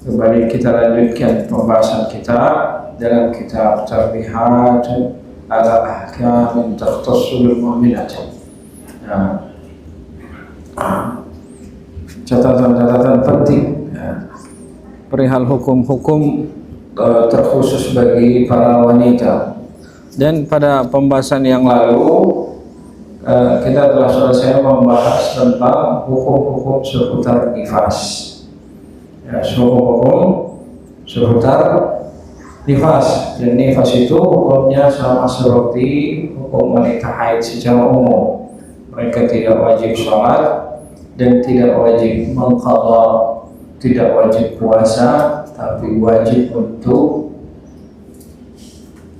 Kembali kita lanjutkan pembahasan kita dalam kitab Tarbihat ala Ahkam Takhtassu bil Mu'minat. Catatan-catatan penting perihal hukum-hukum terkhusus bagi para wanita. Dan pada pembahasan yang lalu kita telah selesai membahas tentang hukum-hukum seputar nifas. Hukum seputar nifas, dan nifas itu hukumnya sama seperti hukum wanita haid secara umum. Mereka tidak wajib sholat dan tidak wajib mengqadha, tidak wajib puasa, tapi wajib untuk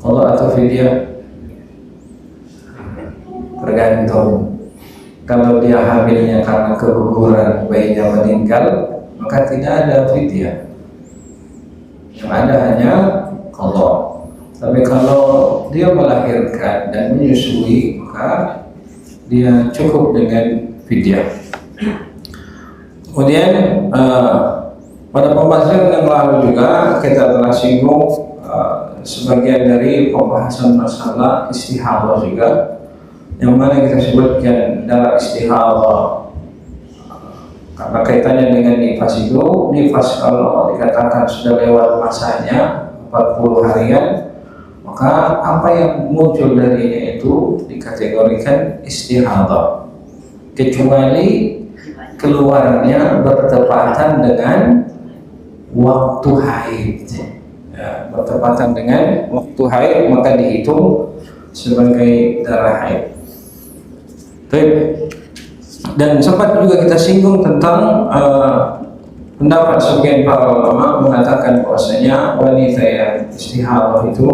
qadha atau fidyah tergantung. Kalau dia hamilnya karena keguguran, bayinya meninggal, maka tidak ada fidyah, yang ada hanya qadha. Tapi kalau dia melahirkan dan menyusui, maka dia cukup dengan fidyah. Kemudian pada pembahasan yang lalu juga kita telah singgung sebagian dari pembahasan masalah istihadah juga, yang mana kita sebutkan darah istihadah karena kaitannya dengan nifas itu. Nifas kalau dikatakan sudah lewat masanya 40 harian, maka apa yang muncul darinya itu dikategorikan istihadah, kecuali keluarnya bertepatan dengan waktu haid. Bertepatan dengan waktu haid maka dihitung sebagai darah haid. Dan sempat juga kita singgung tentang pendapat sebagian para ulama mengatakan bahwasanya wanita yang istihadah itu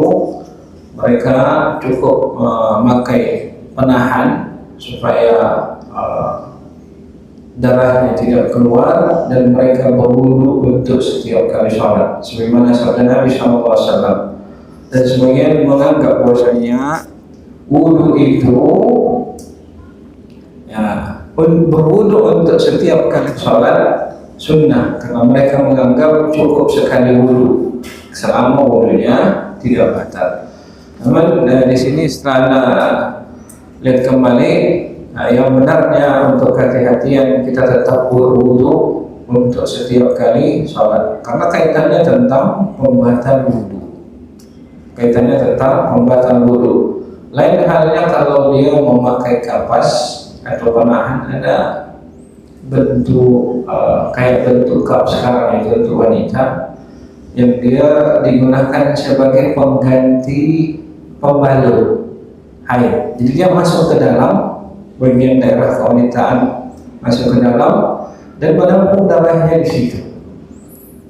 mereka cukup memakai penahan supaya darahnya tidak keluar, dan mereka berwudu untuk setiap kali sholat, sebagaimana sabda Nabi SAW. Dan sebagian menganggap bahwasanya wudu itu berwudu untuk setiap kali sholat sunnah, karena mereka menganggap cukup sekali wudu selama wudunya tidak batal. Namun di sini setelah lihat kembali, yang benarnya untuk hati-hatian kita tetap berwudu untuk setiap kali sholat, karena kaitannya tentang pembuatan wudu. Kaitannya tentang pembuatan wudu. Lain halnya kalau dia memakai kapas atau penahan, ada bentuk kayak bentuk kap sekarang itu untuk wanita, yang dia digunakan sebagai pengganti pembalut haid. Jadi dia masuk ke dalam bagian daerah kewanitaan, masuk ke dalam dan menampung darahnya di situ.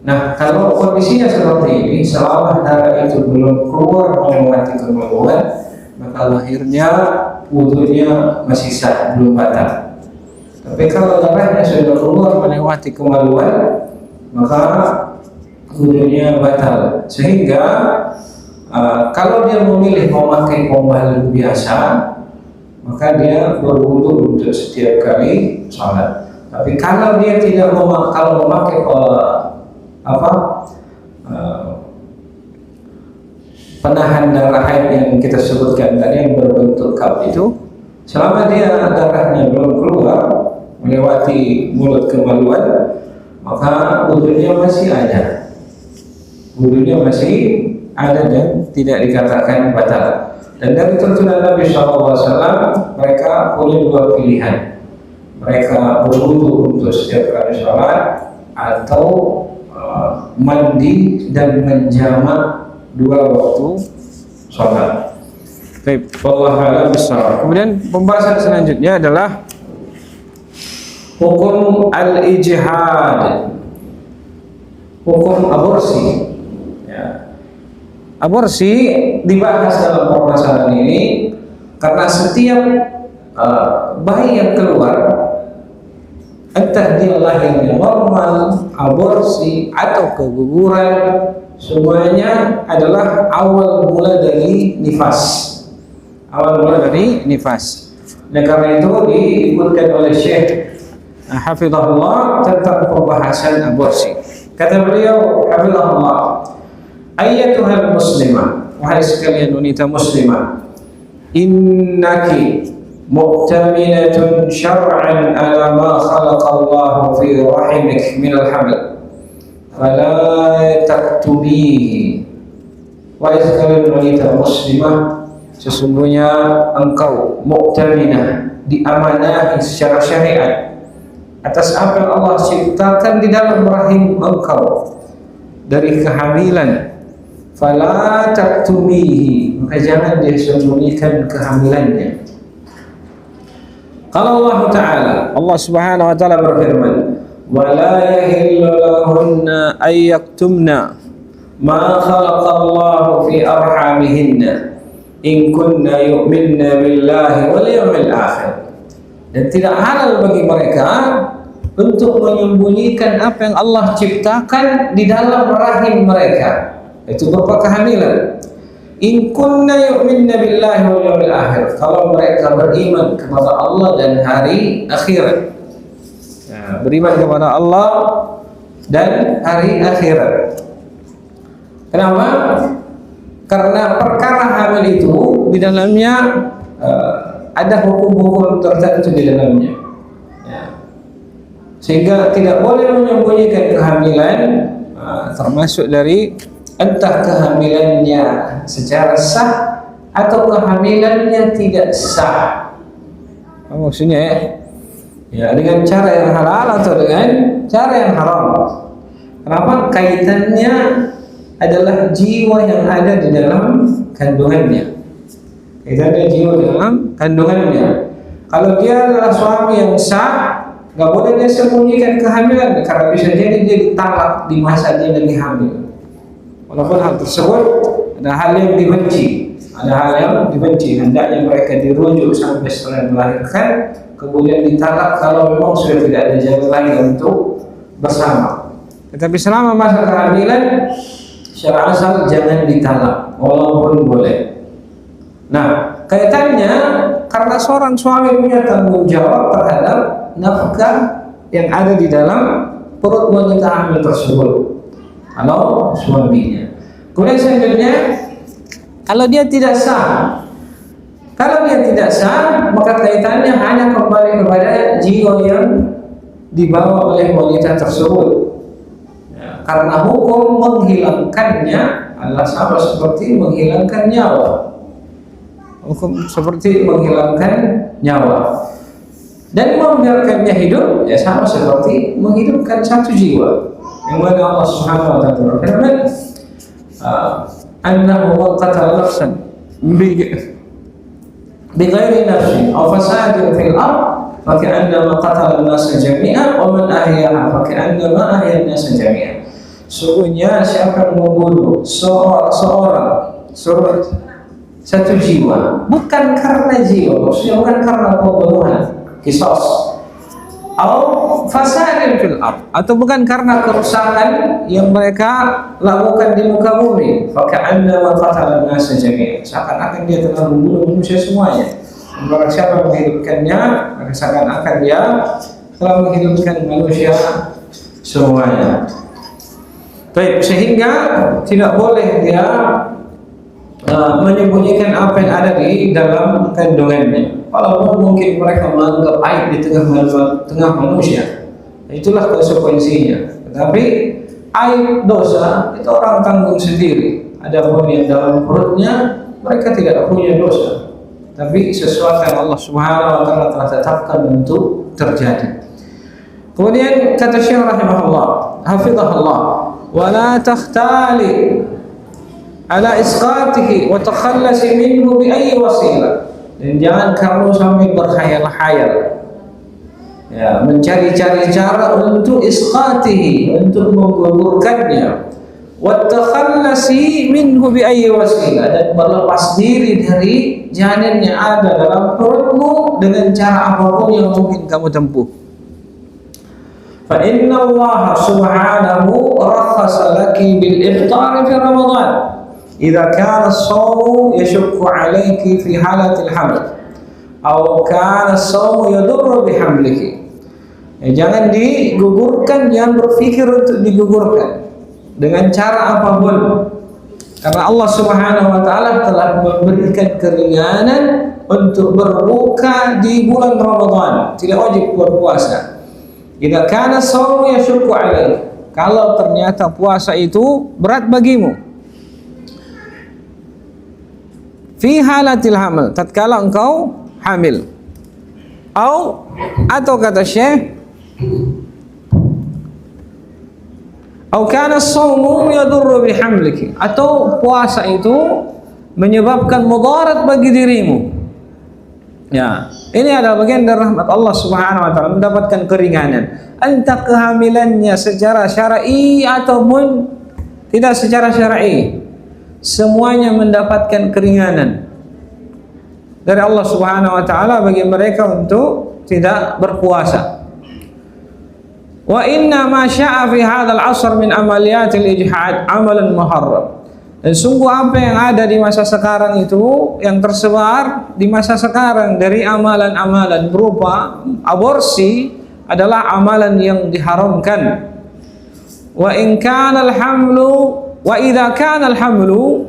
Nah, kalau kondisinya seperti ini, selama darah itu belum keluar melewati kemaluan, maka lahirnya wudunya masih sah, belum batal. Tapi kalau darahnya sudah keluar melewati kemaluan, maka wudunya batal. Sehingga kalau dia memilih memakai pembalut biasa, maka dia berwudu untuk setiap kali sholat. Tapi kalau dia tidak memakai penahan darah haid yang kita sebutkan tadi, yang berbentuk kap itu, selama dia darahnya belum keluar melewati mulut kemaluan, maka wudunya masih ada. Wudunya masih ada dan tidak dikatakan batal. Dan dari tuntunan Nabi SAW, mereka punya dua pilihan. Mereka berwudu untuk setiap kali sholat, atau mandi dan menjamak dua waktu sholat. Baik, wallahu a'lam bishawab. Kemudian pembahasan selanjutnya adalah hukum al-ijhad, hukum aborsi. Aborsi dibahas dalam permasalahan ini karena setiap bayi yang keluar, entah dia lahirnya normal, aborsi atau keguguran, semuanya adalah awal mula dari nifas. Awal mula dari nifas. Dan karena itu diikutkan oleh Syekh Hafizahullah tentang pembahasan aborsi. Kata beliau, hafizahullah, ayyatuhal muslimah, wahai sekalian wanita muslimah, innaki mu'taminatun syar'an ala ma khalaqallahu fi rahimik minal haml, fala taktubihi. Wahai sekalian wanita muslimah, sesungguhnya engkau mu'taminah, diamanahi secara syariat atas apa yang Allah ciptakan di dalam rahim engkau dari kehamilan. Fala taktumihi, maka jangan dia sembunyikan kehamilannya. Kalau Allah Subhanahu wa taala berfirman, wala yahillu lahunna ay yaktumna ma khalaqallahu fi arhamihinna in kunna yu'minna billahi wal yawmil akhir. Dan tidak halal bagi mereka untuk menyembunyikan apa yang Allah ciptakan di dalam rahim mereka, itu berupa kehamilan. In kunna yu'minna billahi wal yawmil akhir, kalau mereka beriman kepada Allah dan hari akhirat. Ya, beriman kepada Allah dan hari akhirat. Kenapa? Karena perkara hamil itu di dalamnya ada hukum-hukum tertentu di dalamnya, ya. Sehingga tidak boleh menyembunyikan kehamilan, termasuk dari entah kehamilannya secara sah atau kehamilannya tidak sah. Maksudnya ya dengan cara yang halal atau dengan cara yang haram. Kenapa? Kaitannya adalah jiwa yang ada di dalam kandungannya. Kaitannya jiwa dalam kandungannya. Kalau dia adalah suami yang sah, nggak boleh dia sembunyikan kehamilan, karena bisa jadi dia ditalak di masa dia lagi hamil. Walaupun hal tersebut ada hal yang dibenci, hendaknya mereka dirujuk sampai setelah melahirkan, kemudian ditalak kalau memang sudah tidak ada jalan lagi untuk bersama. Tetapi selama masa kehamilan, secara asal jangan ditalak, walaupun boleh. Nah, kaitannya karena seorang suami punya tanggung jawab terhadap nafkah yang ada di dalam perut wanita hamil tersebut, kalau suaminya. Kemudian selanjutnya, kalau dia tidak sah, maka kaitannya hanya kembali kepada jiwa yang dibawa oleh wanita tersebut. Ya, karena hukum menghilangkannya adalah sama seperti menghilangkan nyawa. Hukum seperti menghilangkan nyawa, dan membiarkannya hidup ya sama seperti menghidupkan satu jiwa. Yang mana Allah Subhanahu wa taala berfirman, annahu qatala nafsan bighairi nafsin aw fasadin fil ard fa ka'annama qatala an-nasa jami'an wa man ahyaha fa ka'annama ahya an-nasa jami'an. Sungguhnya siapa yang membunuh satu jiwa, bukan karena jiwa, maksudnya bukan karena pembunuhan, kisos, atau fasadin fil ard, atau bukan karena kerusakan yang mereka lakukan di muka bumi, faka'annama qatala an-nasa jami'an, seakan-akan dia telah membunuh manusia semuanya. Barang siapa menghidupkannya, maka seakan-akan dia telah menghidupkan manusia semuanya. Baik, sehingga tidak boleh dia menyembunyikan apa yang ada di dalam kandungannya, walaupun mungkin mereka menganggap aib di tengah manusia. Itulah konsekuensinya. Tetapi aib dosa itu orang tanggung sendiri. Adapun yang dalam perutnya mereka tidak punya dosa, tapi sesuatu yang Allah Subhanahu wa taala telah tetapkan untuk terjadi. Kemudian kata Syekh rahimahullah, hafizahullah, wala takhtali ala isqatihi wa takhallasi minhu bi ayyi wasilah. Dan jangan kamu sampai berkhayal-khayal, ya, mencari-cari cara untuk isqatihi, untuk menggugurkannya, wa takhallasi minhu bi ayyi wasilah, dan berlepas diri dari janin yang ada dalam perutmu dengan cara apapun yang mungkin kamu tempuh. Fa inna Allah subhanahu rakhasa laki bil iftar fi Ramadan إذا كان الصوم يشق عليك في حالة الحمل أو كان الصوم يضر بحملك. Jangan digugurkan, jangan berpikir untuk digugurkan dengan cara apapun. Karena Allah Subhanahu wa taala telah memberikan keringanan untuk berbuka di bulan Ramadan. Tidak wajib berpuasa. Jika kana shaum yashukku alaih. Kalau ternyata puasa itu berat bagimu. Fi halatil hamil, tatkala engkau hamil. Atau kata Syekh, atau kana shaumu yadurru bihamliki, atau puasa itu menyebabkan mudarat bagi dirimu. Ya, ini adalah bagian dari rahmat Allah Subhanahu wa taala, mendapatkan keringanan. Entah kehamilannya secara syar'i ataupun tidak secara syar'i, semuanya mendapatkan keringanan dari Allah Subhanahu wa taala bagi mereka untuk tidak berpuasa. Wa inna ma sya'a fi hadzal 'asr min amaliyatil ijhad amalan muharram. Dan sungguh apa yang ada di masa sekarang itu, yang tersebar di masa sekarang dari amalan-amalan berupa aborsi adalah amalan yang diharamkan. Wa in kana al-hamlu wa idza kana al-hamlu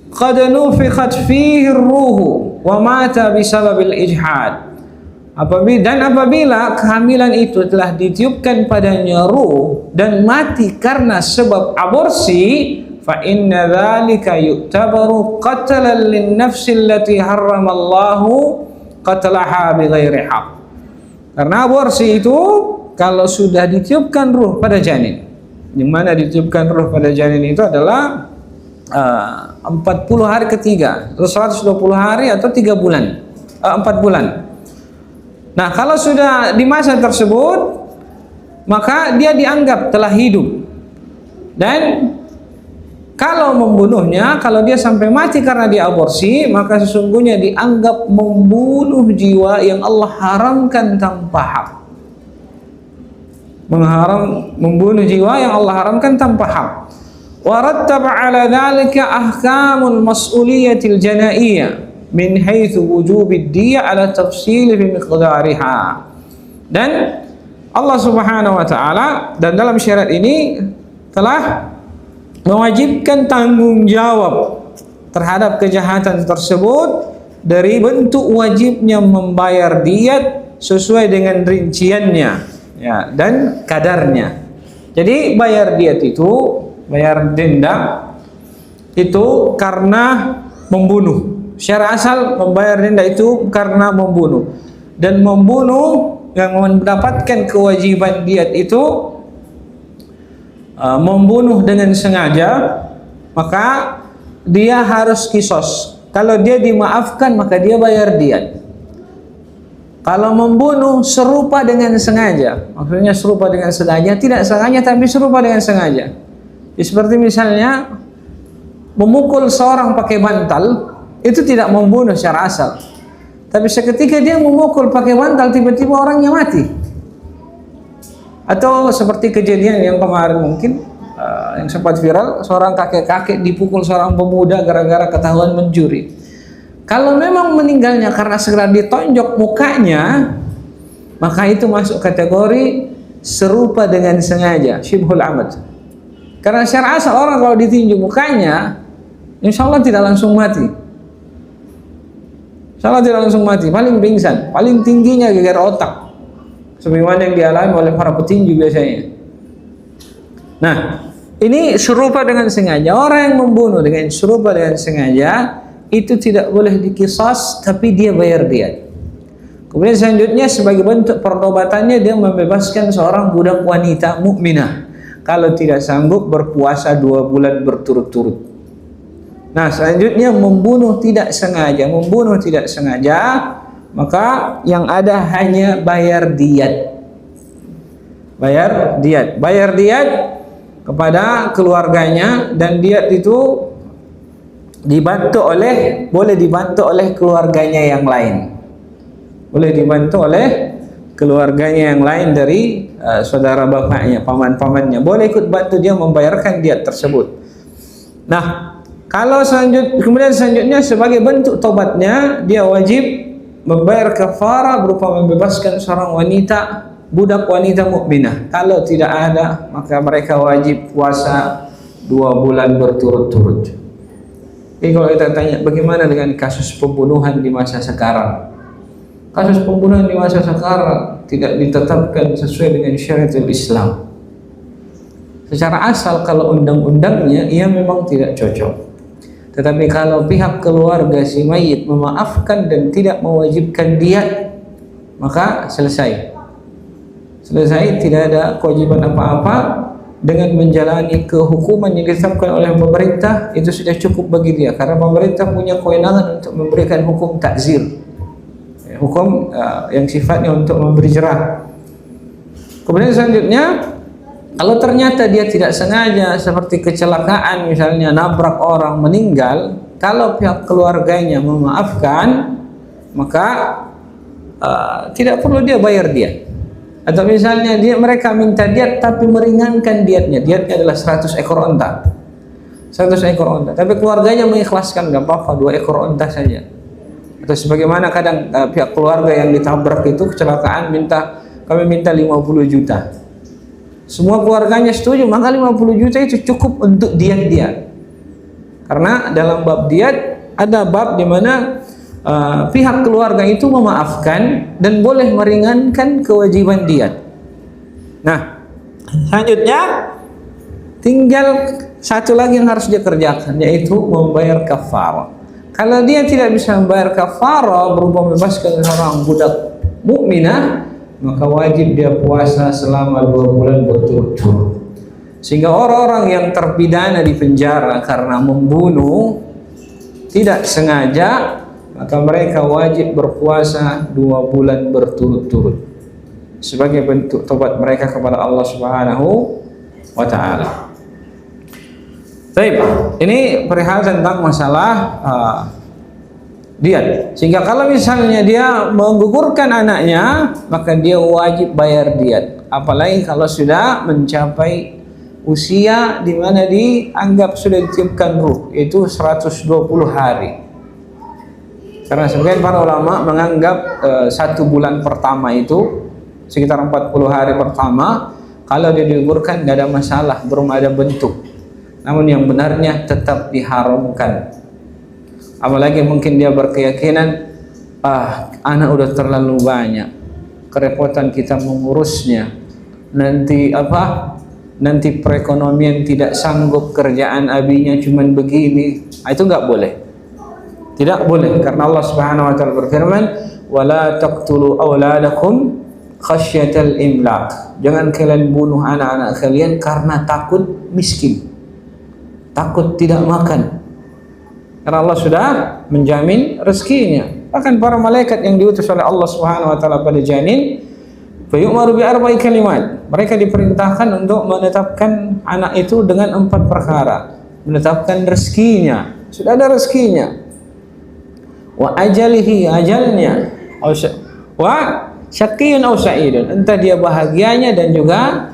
qad nufikhat fihi ar-ruh wa mata bisababil ijhad. Apabila kehamilan itu telah ditiupkan padanya ruh dan mati karena sebab aborsi, fa inna dzalika yu'tabaru qatlan lin-nafsi allati harramallahu qatlaha bighairi haqq. Karena aborsi itu kalau sudah ditiupkan ruh pada janin, di mana ditiupkan ruh pada janin itu adalah 40 hari ketiga, 120 hari atau 3 bulan, 4 bulan. Nah, kalau sudah di masa tersebut, maka dia dianggap telah hidup. Dan kalau membunuhnya, kalau dia sampai mati karena dia aborsi, maka sesungguhnya dianggap membunuh jiwa yang Allah haramkan tanpa hak. Membunuh jiwa yang Allah haramkan tanpa hak. Wa rattaba 'ala dzalika ahkamul mas'uliyatil janaiyah min haitsu wujubid diya ala tafsil fi miqdariha. Dan Allah Subhanahu wa taala dan dalam syariat ini telah mewajibkan tanggung jawab terhadap kejahatan tersebut dari bentuk wajibnya membayar diat sesuai dengan rinciannya, ya, dan kadarnya. Jadi bayar diat itu, bayar denda itu karena membunuh. Secara asal membayar denda itu karena membunuh, dan membunuh yang mendapatkan kewajiban diat itu membunuh dengan sengaja, maka dia harus kisos. Kalau dia dimaafkan maka dia bayar diat. Kalau membunuh serupa dengan sengaja, maksudnya serupa dengan sengaja, tidak sengaja tapi serupa dengan sengaja. Seperti misalnya memukul seorang pakai bantal, itu tidak membunuh secara asal, tapi seketika dia memukul pakai bantal tiba-tiba orangnya mati. Atau seperti kejadian yang kemarin mungkin yang sempat viral, seorang kakek-kakek dipukul seorang pemuda gara-gara ketahuan mencuri. Kalau memang meninggalnya karena segera ditonjok mukanya, maka itu masuk kategori serupa dengan sengaja, syibhul amad. Karena secara asal orang kalau ditinju mukanya, insya Allah tidak langsung mati. Salah tidak langsung mati, paling pingsan, paling tingginya geger otak, sebagaimana yang dialami oleh para petinju biasanya. Nah, ini serupa dengan sengaja. Orang yang membunuh dengan serupa dengan sengaja itu tidak boleh diqisas, tapi dia bayar diat. Kemudian selanjutnya sebagai bentuk pertobatannya dia membebaskan seorang budak wanita mukminah kalau tidak sanggup berpuasa 2 bulan berturut-turut. Nah, selanjutnya membunuh tidak sengaja. Membunuh tidak sengaja, maka yang ada hanya bayar diat. Bayar diat. Bayar diat kepada keluarganya, dan diat itu boleh dibantu oleh keluarganya yang lain. Boleh dibantu oleh keluarganya yang lain dari saudara bapaknya, paman-pamannya. Boleh ikut bantu dia membayarkan diat tersebut. Nah, kalau kemudian selanjutnya sebagai bentuk tobatnya dia wajib membayar kafarah berupa membebaskan seorang wanita budak wanita mukminah. Kalau tidak ada, maka mereka wajib puasa 2 bulan berturut-turut. Jadi kalau kita tanya bagaimana dengan kasus pembunuhan di masa sekarang? Kasus pembunuhan di masa sekarang tidak ditetapkan sesuai dengan syariat Islam. Secara asal kalau undang-undangnya ia memang tidak cocok. Tetapi kalau pihak keluarga si mayit memaafkan dan tidak mewajibkan diat, maka selesai. Selesai, tidak ada kewajiban apa-apa. Dengan menjalani kehukuman yang ditetapkan oleh pemerintah, itu sudah cukup bagi dia, karena pemerintah punya kewenangan untuk memberikan hukum takzir, hukum yang sifatnya untuk memberi jerah. Kemudian selanjutnya, kalau ternyata dia tidak sengaja seperti kecelakaan misalnya nabrak orang meninggal, kalau pihak keluarganya memaafkan, maka tidak perlu dia bayar diat. Atau misalnya mereka minta diat tapi meringankan diatnya. Diatnya adalah 100 ekor onta. 100 ekor onta. Tapi keluarganya mengikhlaskan, enggak apa-apa 2 ekor onta saja. Atau sebagaimana kadang pihak keluarga yang ditabrak itu kecelakaan kami minta 50 juta. Semua keluarganya setuju, maka 50 juta itu cukup untuk diat dia. Karena dalam bab diat ada bab di mana pihak keluarga itu memaafkan dan boleh meringankan kewajiban diat. Nah, selanjutnya tinggal satu lagi yang harus dia kerjakan, yaitu membayar kafarah. Kalau dia tidak bisa membayar kafarah berupa membebaskan seorang budak mukminah, maka wajib dia puasa selama 2 bulan berturut-turut. Sehingga orang-orang yang terpidana di penjara karena membunuh tidak sengaja, maka mereka wajib berpuasa 2 bulan berturut-turut sebagai bentuk tobat mereka kepada Allah Subhanahu wa ta'ala. Baik, ini perihal tentang masalah diat. Sehingga kalau misalnya dia menggugurkan anaknya, maka dia wajib bayar diat. Apalagi kalau sudah mencapai usia di mana dianggap sudah ditiupkan ruh, itu 120 hari. Karena sebagian para ulama menganggap 1 bulan pertama itu sekitar 40 hari pertama, kalau dia digugurkan tidak ada masalah, belum ada bentuk. Namun yang benarnya tetap diharamkan. Apalagi mungkin dia berkeyakinan, anak udah terlalu banyak, kerepotan kita mengurusnya, nanti perekonomian tidak sanggup, kerjaan abinya cuman begini. Itu nggak boleh. Tidak boleh, karena Allah Subhanahu wa ta'ala berfirman, "Wala taqtulu auladakum khasyatal imlaq." Jangan kalian bunuh anak-anak kalian karena takut miskin, takut tidak makan. Karena Allah sudah menjamin rezekinya. Bahkan para malaikat yang diutus oleh Allah Subhanahu wa ta'ala pada janin, fayu'maru bi arba'i kalimat. Mereka diperintahkan untuk menetapkan anak itu dengan 4 perkara. Menetapkan rezekinya, sudah ada rezekinya. Wa ajalihi, ajalnya, wa syaqiyun aw sa'idun, entah dia bahagianya dan juga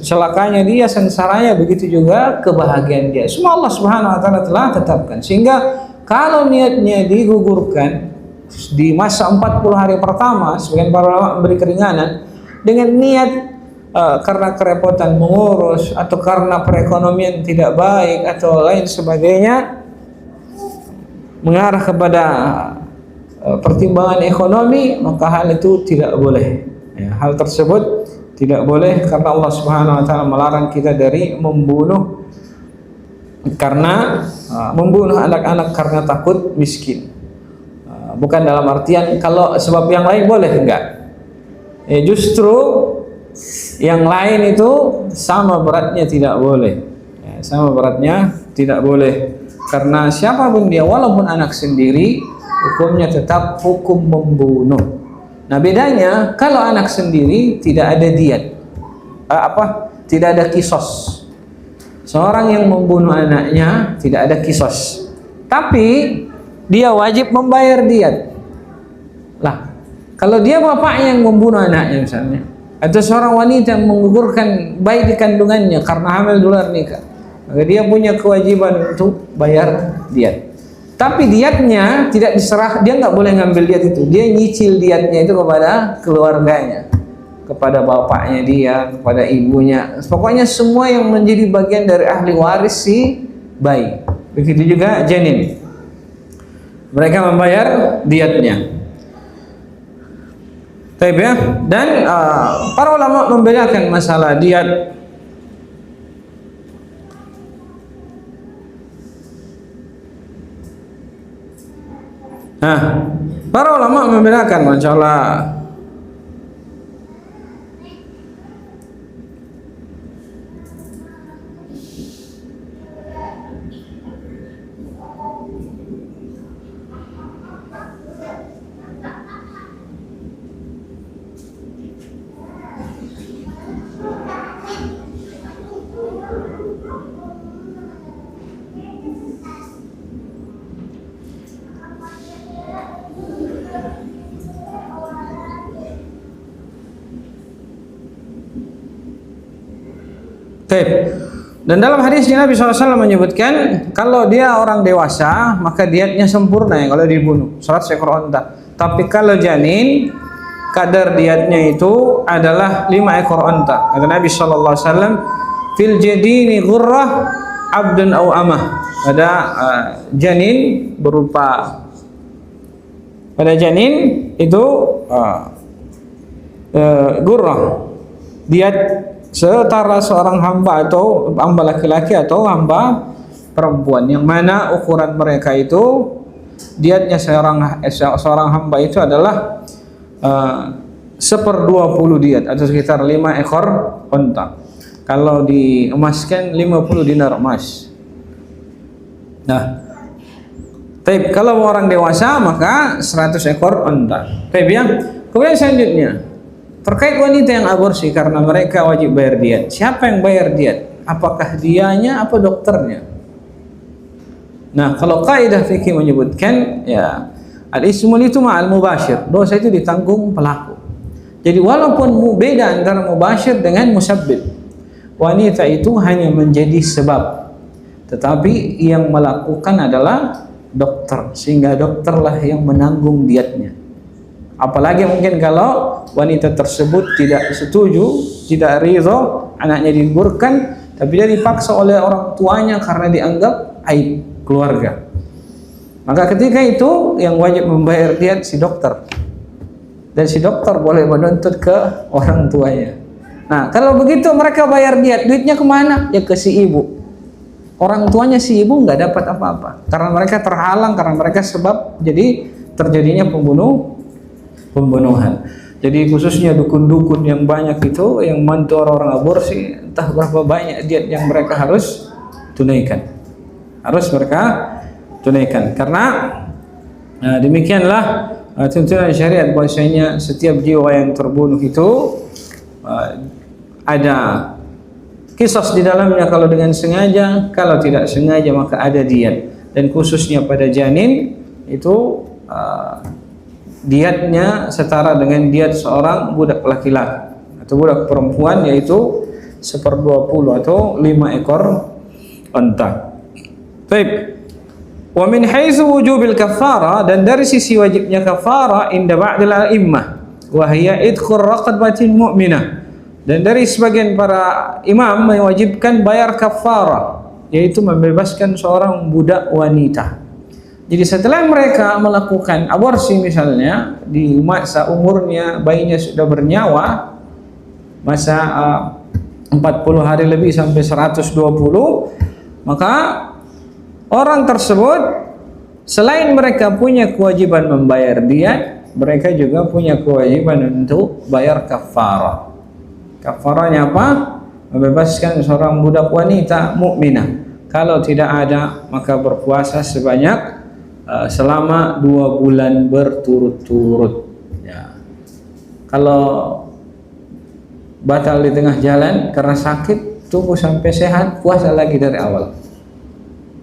celakanya dia, sengsaranya, begitu juga kebahagiaan dia. Semua Allah Subhanahu wa ta'ala telah tetapkan. Sehingga kalau niatnya digugurkan di masa 40 hari pertama, sebagian para ulama memberi keringanan dengan niat karena kerepotan mengurus atau karena perekonomian tidak baik atau lain sebagainya, mengarah kepada pertimbangan ekonomi, maka hal itu tidak boleh. Hal tersebut tidak boleh, karena Allah Subhanahu wa ta'ala melarang kita dari membunuh anak-anak karena takut miskin. Bukan dalam artian kalau sebab yang lain boleh, enggak. Justru yang lain itu sama beratnya tidak boleh. Sama beratnya tidak boleh. Karena siapapun dia, walaupun anak sendiri, hukumnya tetap hukum membunuh. Nah, bedanya kalau anak sendiri tidak ada diat, tidak ada kisos. Seorang yang membunuh anaknya tidak ada kisos, tapi dia wajib membayar diat. Lah, kalau dia bapaknya yang membunuh anaknya misalnya, atau seorang wanita yang menggugurkan bayi di kandungannya karena hamil di luar nikah, maka dia punya kewajiban untuk bayar diat. Tapi diatnya tidak diserah, dia nggak boleh ngambil diat itu. Dia nyicil diatnya itu kepada keluarganya. kepada bapaknya dia, kepada ibunya. Pokoknya semua yang menjadi bagian dari ahli waris si bayi. Begitu juga janin. Mereka membayar diatnya. Taib ya. Dan para ulama membedakan masalah diat. Nah, para ulama membedakan masalah Taib. Dan dalam hadis Nabi SAW menyebutkan kalau dia orang dewasa maka diatnya sempurna ya kalau dibunuh 100 ekor onta. Tapi kalau janin kadar diatnya itu adalah 5 ekor onta. Kata Nabi SAW, fil jadini ghurrah abdun aw amah. Pada janin berupa pada janin itu ghurrah diat setara seorang hamba atau hamba laki-laki atau hamba perempuan, yang mana ukuran mereka itu diatnya seorang hamba itu adalah 1/20 diat atau sekitar 5 ekor onta. Kalau diemaskan 50 dinar emas. Nah, taib kalau orang dewasa maka 100 ekor onta. Taib ya. Kemudian selanjutnya terkait wanita yang aborsi karena mereka wajib bayar diat. Siapa yang bayar diat? Apakah dianya apa dokternya? Nah, kalau kaidah fikih menyebutkan ya al-ismul itu ma'al mubashir. Dosa itu ditanggung pelaku. Jadi walaupun beda antara mubashir dengan musabbib. Wanita itu hanya menjadi sebab. Tetapi yang melakukan adalah dokter, sehingga dokterlah yang menanggung diatnya. Apalagi mungkin kalau wanita tersebut tidak setuju, tidak ridho anaknya digugurkan, tapi dia dipaksa oleh orang tuanya karena dianggap aib keluarga. Maka ketika itu yang wajib membayar diat si dokter. Dan si dokter boleh menuntut ke orang tuanya. Nah, kalau begitu mereka bayar diat, duitnya kemana? Ya ke si ibu. Orang tuanya si ibu nggak dapat apa-apa karena mereka terhalang, karena mereka sebab jadi terjadinya pembunuhan. Jadi khususnya dukun-dukun yang banyak itu yang mantu orang aborsi, entah berapa banyak diat yang mereka harus tunaikan. Harus mereka tunaikan. Karena demikianlah tuntunan syariat bahwasanya setiap jiwa yang terbunuh itu ada kisos di dalamnya, kalau dengan sengaja, kalau tidak sengaja maka ada diat. Dan khususnya pada janin itu diatnya setara dengan diat seorang budak laki-laki atau budak perempuan, yaitu 1/20 atau 5 ekor unta. Baik. Wa min haitsu wujubil kaffara, dan dari sisi wajibnya kafara inda ba'dil a'immah wa hiya idkhur raqabatin mu'minah. Dan dari sebagian para imam mewajibkan bayar kafara, yaitu membebaskan seorang budak wanita. Jadi setelah mereka melakukan aborsi misalnya di masa umurnya bayinya sudah bernyawa, masa 40 hari lebih sampai 120, maka orang tersebut selain mereka punya kewajiban membayar diat, mereka juga punya kewajiban untuk bayar kafarah. Kafarahnya apa? Membebaskan seorang budak wanita mukminah. Kalau tidak ada maka berpuasa sebanyak selama 2 bulan berturut-turut. Ya. Kalau batal di tengah jalan karena sakit, tunggu sampai sehat, puasa lagi dari awal.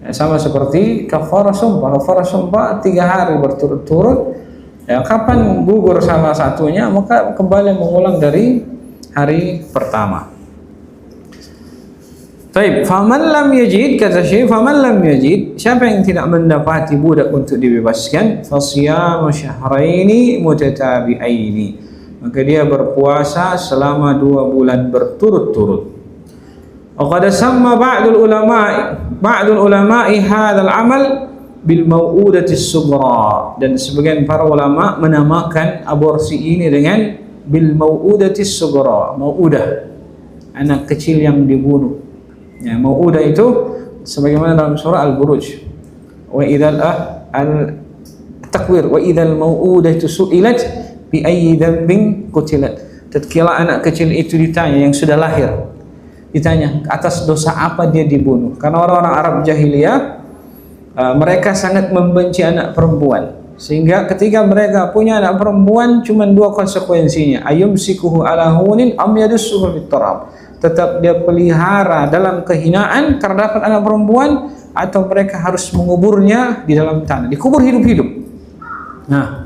Ya, sama seperti kafarah sumpah. Kafarah sumpah 3 hari berturut-turut. Ya, kapan gugur salah satunya maka kembali mengulang dari hari pertama. Baik, faman lam yajid, kata Syekh, faman lam yajid, siapa yang tidak mendapati budak untuk dibebaskan, fasiyamu syahraini mutatabi'aini, maka dia berpuasa selama 2 bulan berturut-turut. Waqad samma ba'dul ulama'i hadzal amal bil mau'udati sughra, dan sebagian para ulama menamakan aborsi ini dengan bil mau'udati sughra. Mau'udah, anak kecil yang dibunuh. Ya, mau'udah itu sebagaimana dalam surah Al-Buruj, wa idzal takwir wa idzal mau'udatu su'ilat bi ayyi dhanbin qutilat. Tatkala anak kecil itu ditanya, yang sudah lahir, ditanya atas dosa apa dia dibunuh. Karena orang-orang Arab jahiliyah mereka sangat membenci anak perempuan, sehingga ketika mereka punya anak perempuan cuma 2 konsekuensinya, ayumsikuhu ala hunin am yadussuhu fit turab. Tetap dia pelihara dalam kehinaan karena dapat anak perempuan, atau mereka harus menguburnya di dalam tanah, dikubur hidup-hidup. Nah,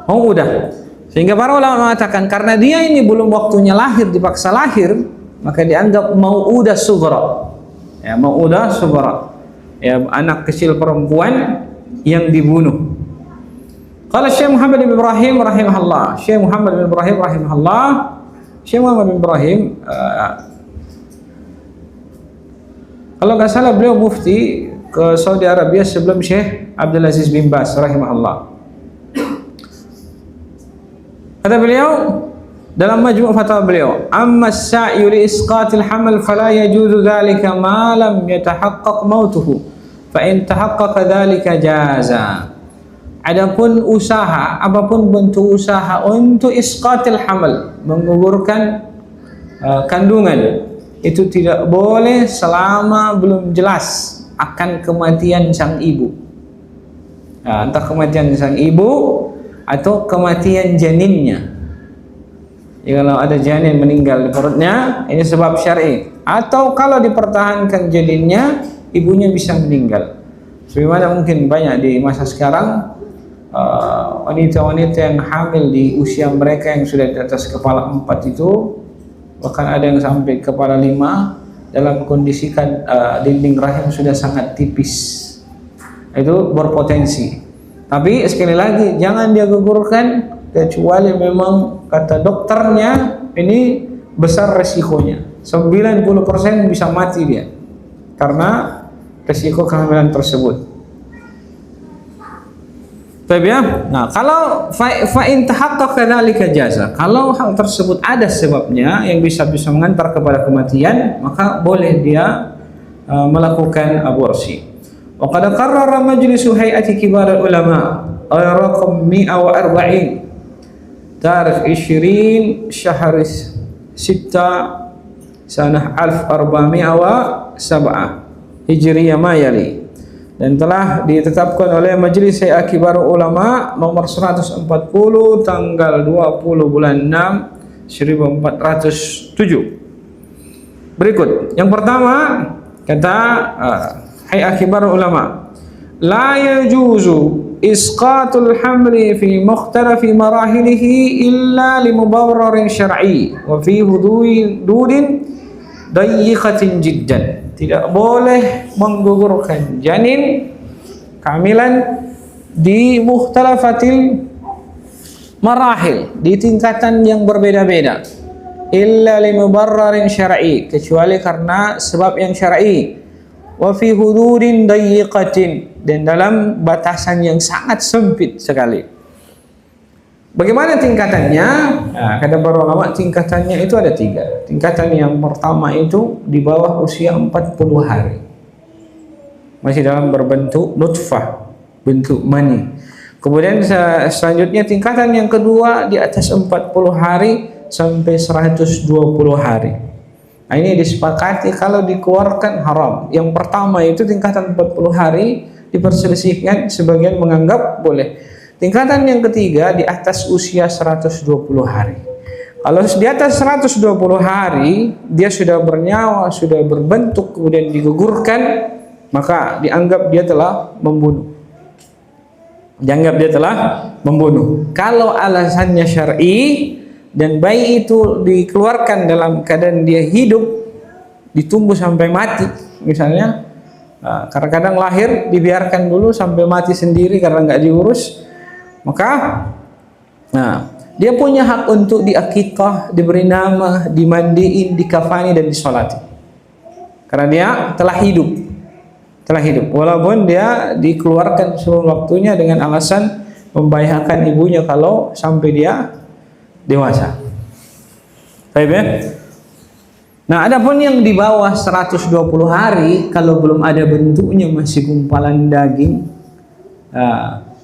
udah. Sehingga para ulama mengatakan karena dia ini belum waktunya lahir, dipaksa lahir, maka dianggap mau'udah sughra. Ya, mau'udah sughra. Ya, anak kecil perempuan yang dibunuh. Qala Syekh Muhammad bin Ibrahim rahimahullah. Syekh Muhammad bin Ibrahim rahimahullah. Syekh Muhammad bin Ibrahim kalau nggak salah beliau mufti ke Saudi Arabia sebelum Syekh Abdul Aziz bin Baz rahimahullah. Kata beliau dalam majmu' fatwa beliau, amma as-sa'yu li isqatil hamal fala yajuzu dhalika ma lam yatahaqqaq mautuhu, fa in tahaqqaqa dhalika jaza. Adapun usaha, apapun bentuk usaha untuk isqatil hamal, menggugurkan kandungan, itu tidak boleh selama belum jelas akan kematian sang ibu. Nah, entah kematian sang ibu atau kematian janinnya. Ya, kalau ada janin meninggal di perutnya, ini sebab syar'i. Atau kalau dipertahankan janinnya, ibunya bisa meninggal. Sebagaimana mungkin banyak di masa sekarang wanita-wanita yang hamil di usia mereka yang sudah di atas kepala 4 itu, bahkan ada yang sampai kepala 5, dalam kondisi dinding rahim sudah sangat tipis. Itu berpotensi. Tapi sekali lagi jangan dia gugurkan kecuali memang kata dokternya ini besar resikonya, 90% bisa mati dia karena resiko kehamilan tersebut. Baik ya. Nah, kalau fa in tahaqqaqa dzalika jaza, kalau hal tersebut ada sebabnya yang bisa mengantar kepada kematian, maka boleh dia melakukan aborsi. Wa qad qarrara majlisu hay'ati kibar ulama raqam 140 tarikh 20 syahr 6 sanah 1407 Hijriyah ma yali, dan telah ditetapkan oleh Majelis Hay'ah Kibar Ulama nomor 140 tanggal 20 bulan 6 1407. Berikut yang pertama, kata Hay'ah Kibar Ulama, la yajuzu isqatul hamli fi mukhtalafi marahilihi illa li mubarrarin syar'i wa fi hududin dayyiqatin jiddan. Tidak boleh menggugurkan janin kehamilan di mukhtalafatil marahil, di tingkatan yang berbeda-beda, illa li mubarrarin syar'i, kecuali karena sebab yang syar'i, wa fi hududin dayyiqatin, dan dalam batasan yang sangat sempit sekali. Bagaimana tingkatannya? Nah, kata para ulama, tingkatannya itu ada 3. Tingkatan yang pertama itu di bawah usia 40 hari, masih dalam berbentuk nutfah, bentuk mani. Kemudian selanjutnya tingkatan yang kedua di atas 40 hari sampai 120 hari. Nah, ini disepakati kalau dikeluarkan haram. Yang pertama itu tingkatan 40 hari, diperselisihkan, sebagian menganggap boleh. Tingkatan yang ketiga di atas usia 120 hari. Kalau di atas 120 hari dia sudah bernyawa, sudah berbentuk, kemudian digugurkan, maka dianggap dia telah membunuh. Kalau alasannya syar'i dan bayi itu dikeluarkan dalam keadaan dia hidup, ditunggu sampai mati misalnya, kadang-kadang lahir dibiarkan dulu sampai mati sendiri karena nggak diurus, maka dia punya hak untuk diakikah, diberi nama, dimandiin, dikafani dan disolati. Karena dia telah hidup. Walaupun dia dikeluarkan sebelum waktunya dengan alasan membahayakan ibunya kalau sampai dia dewasa. Baik ya? Nah, adapun yang di bawah 120 hari kalau belum ada bentuknya masih gumpalan daging,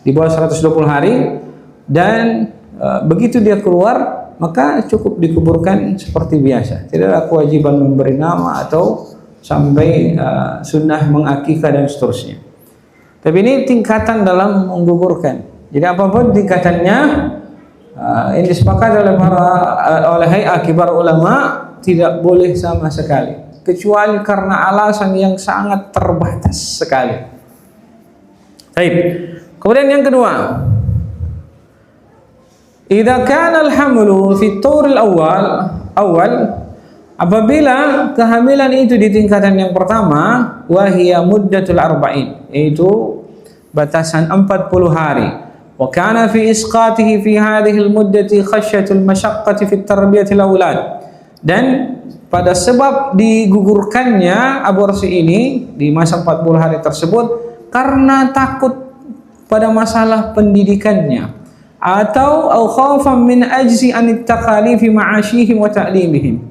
di bawah 120 hari dan begitu dia keluar maka cukup dikuburkan seperti biasa. Tidak ada kewajiban memberi nama atau sampai sunnah mengakikah dan seterusnya. Tapi ini tingkatan dalam menggugurkan. Jadi apapun tingkatannya, ini disepakati oleh Hay'ah Kibar Ulama tidak boleh sama sekali, kecuali karena alasan yang sangat terbatas sekali. Baik. Kemudian yang kedua, idza kana al-hamlu fi at-tur al-awwal, apabila kehamilan itu di tingkatan yang pertama, wa hiya muddatul arba'in, yaitu batasan 40 hari. Wa kana fi isqatihi fi hadhihi al-muddati khasyatul masyaqqati fi tarbiyati al-aulad. Dan pada sebab digugurkannya aborsi ini di masa 40 hari tersebut karena takut pada masalah pendidikannya, atau khawfan min ajzi an at-takalifi ma'ashihim wa ta'limihim,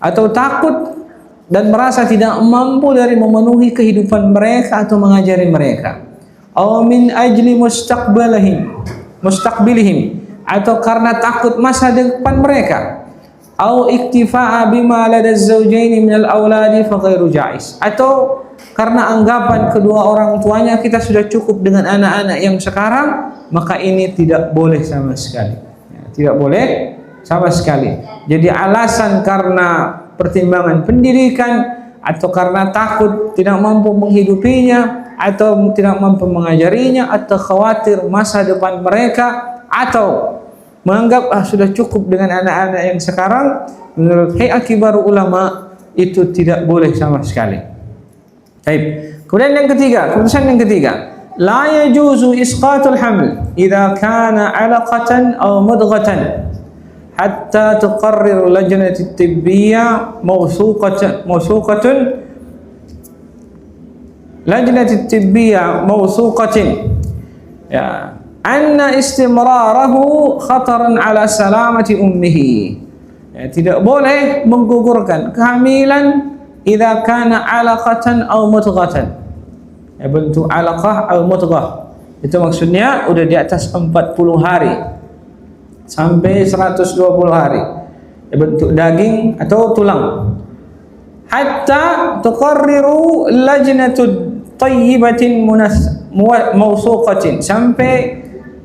atau takut dan merasa tidak mampu dari memenuhi kehidupan mereka atau mengajari mereka, aw min ajli mustaqbilihim, atau karena takut masa depan mereka, aw iktifa'a bima lada az-zawjaini min al-auladi fa ghairu jaiz, atau karena anggapan kedua orang tuanya kita sudah cukup dengan anak-anak yang sekarang, maka ini tidak boleh sama sekali. Tidak boleh sama sekali. Jadi alasan karena pertimbangan pendidikan, atau karena takut tidak mampu menghidupinya, atau tidak mampu mengajarinya, atau khawatir masa depan mereka, atau menganggap sudah cukup dengan anak-anak yang sekarang, menurut Hay'ah Kibar Ulama itu tidak boleh sama sekali. Baik. Kemudian yang ketiga, keputusan yang ketiga, la yajuzu isqatul haml idza kana 'alaqatan aw mudghatan hatta tuqarrir lajnati tibbiyah mawsuqatin ya anna istimrarahu khataran ala salamati ummihi. Ya, tidak boleh menggugurkan kehamilan idza kana 'alaqatan aw mudghatan. Ya, bentuk 'alaqah atau mudghah. Itu maksudnya udah di atas 40 hari sampai 120 hari. Ya, bentuk daging atau tulang. Hatta tuqarriru lajnatud tayyibatin mawsuqatin, sampai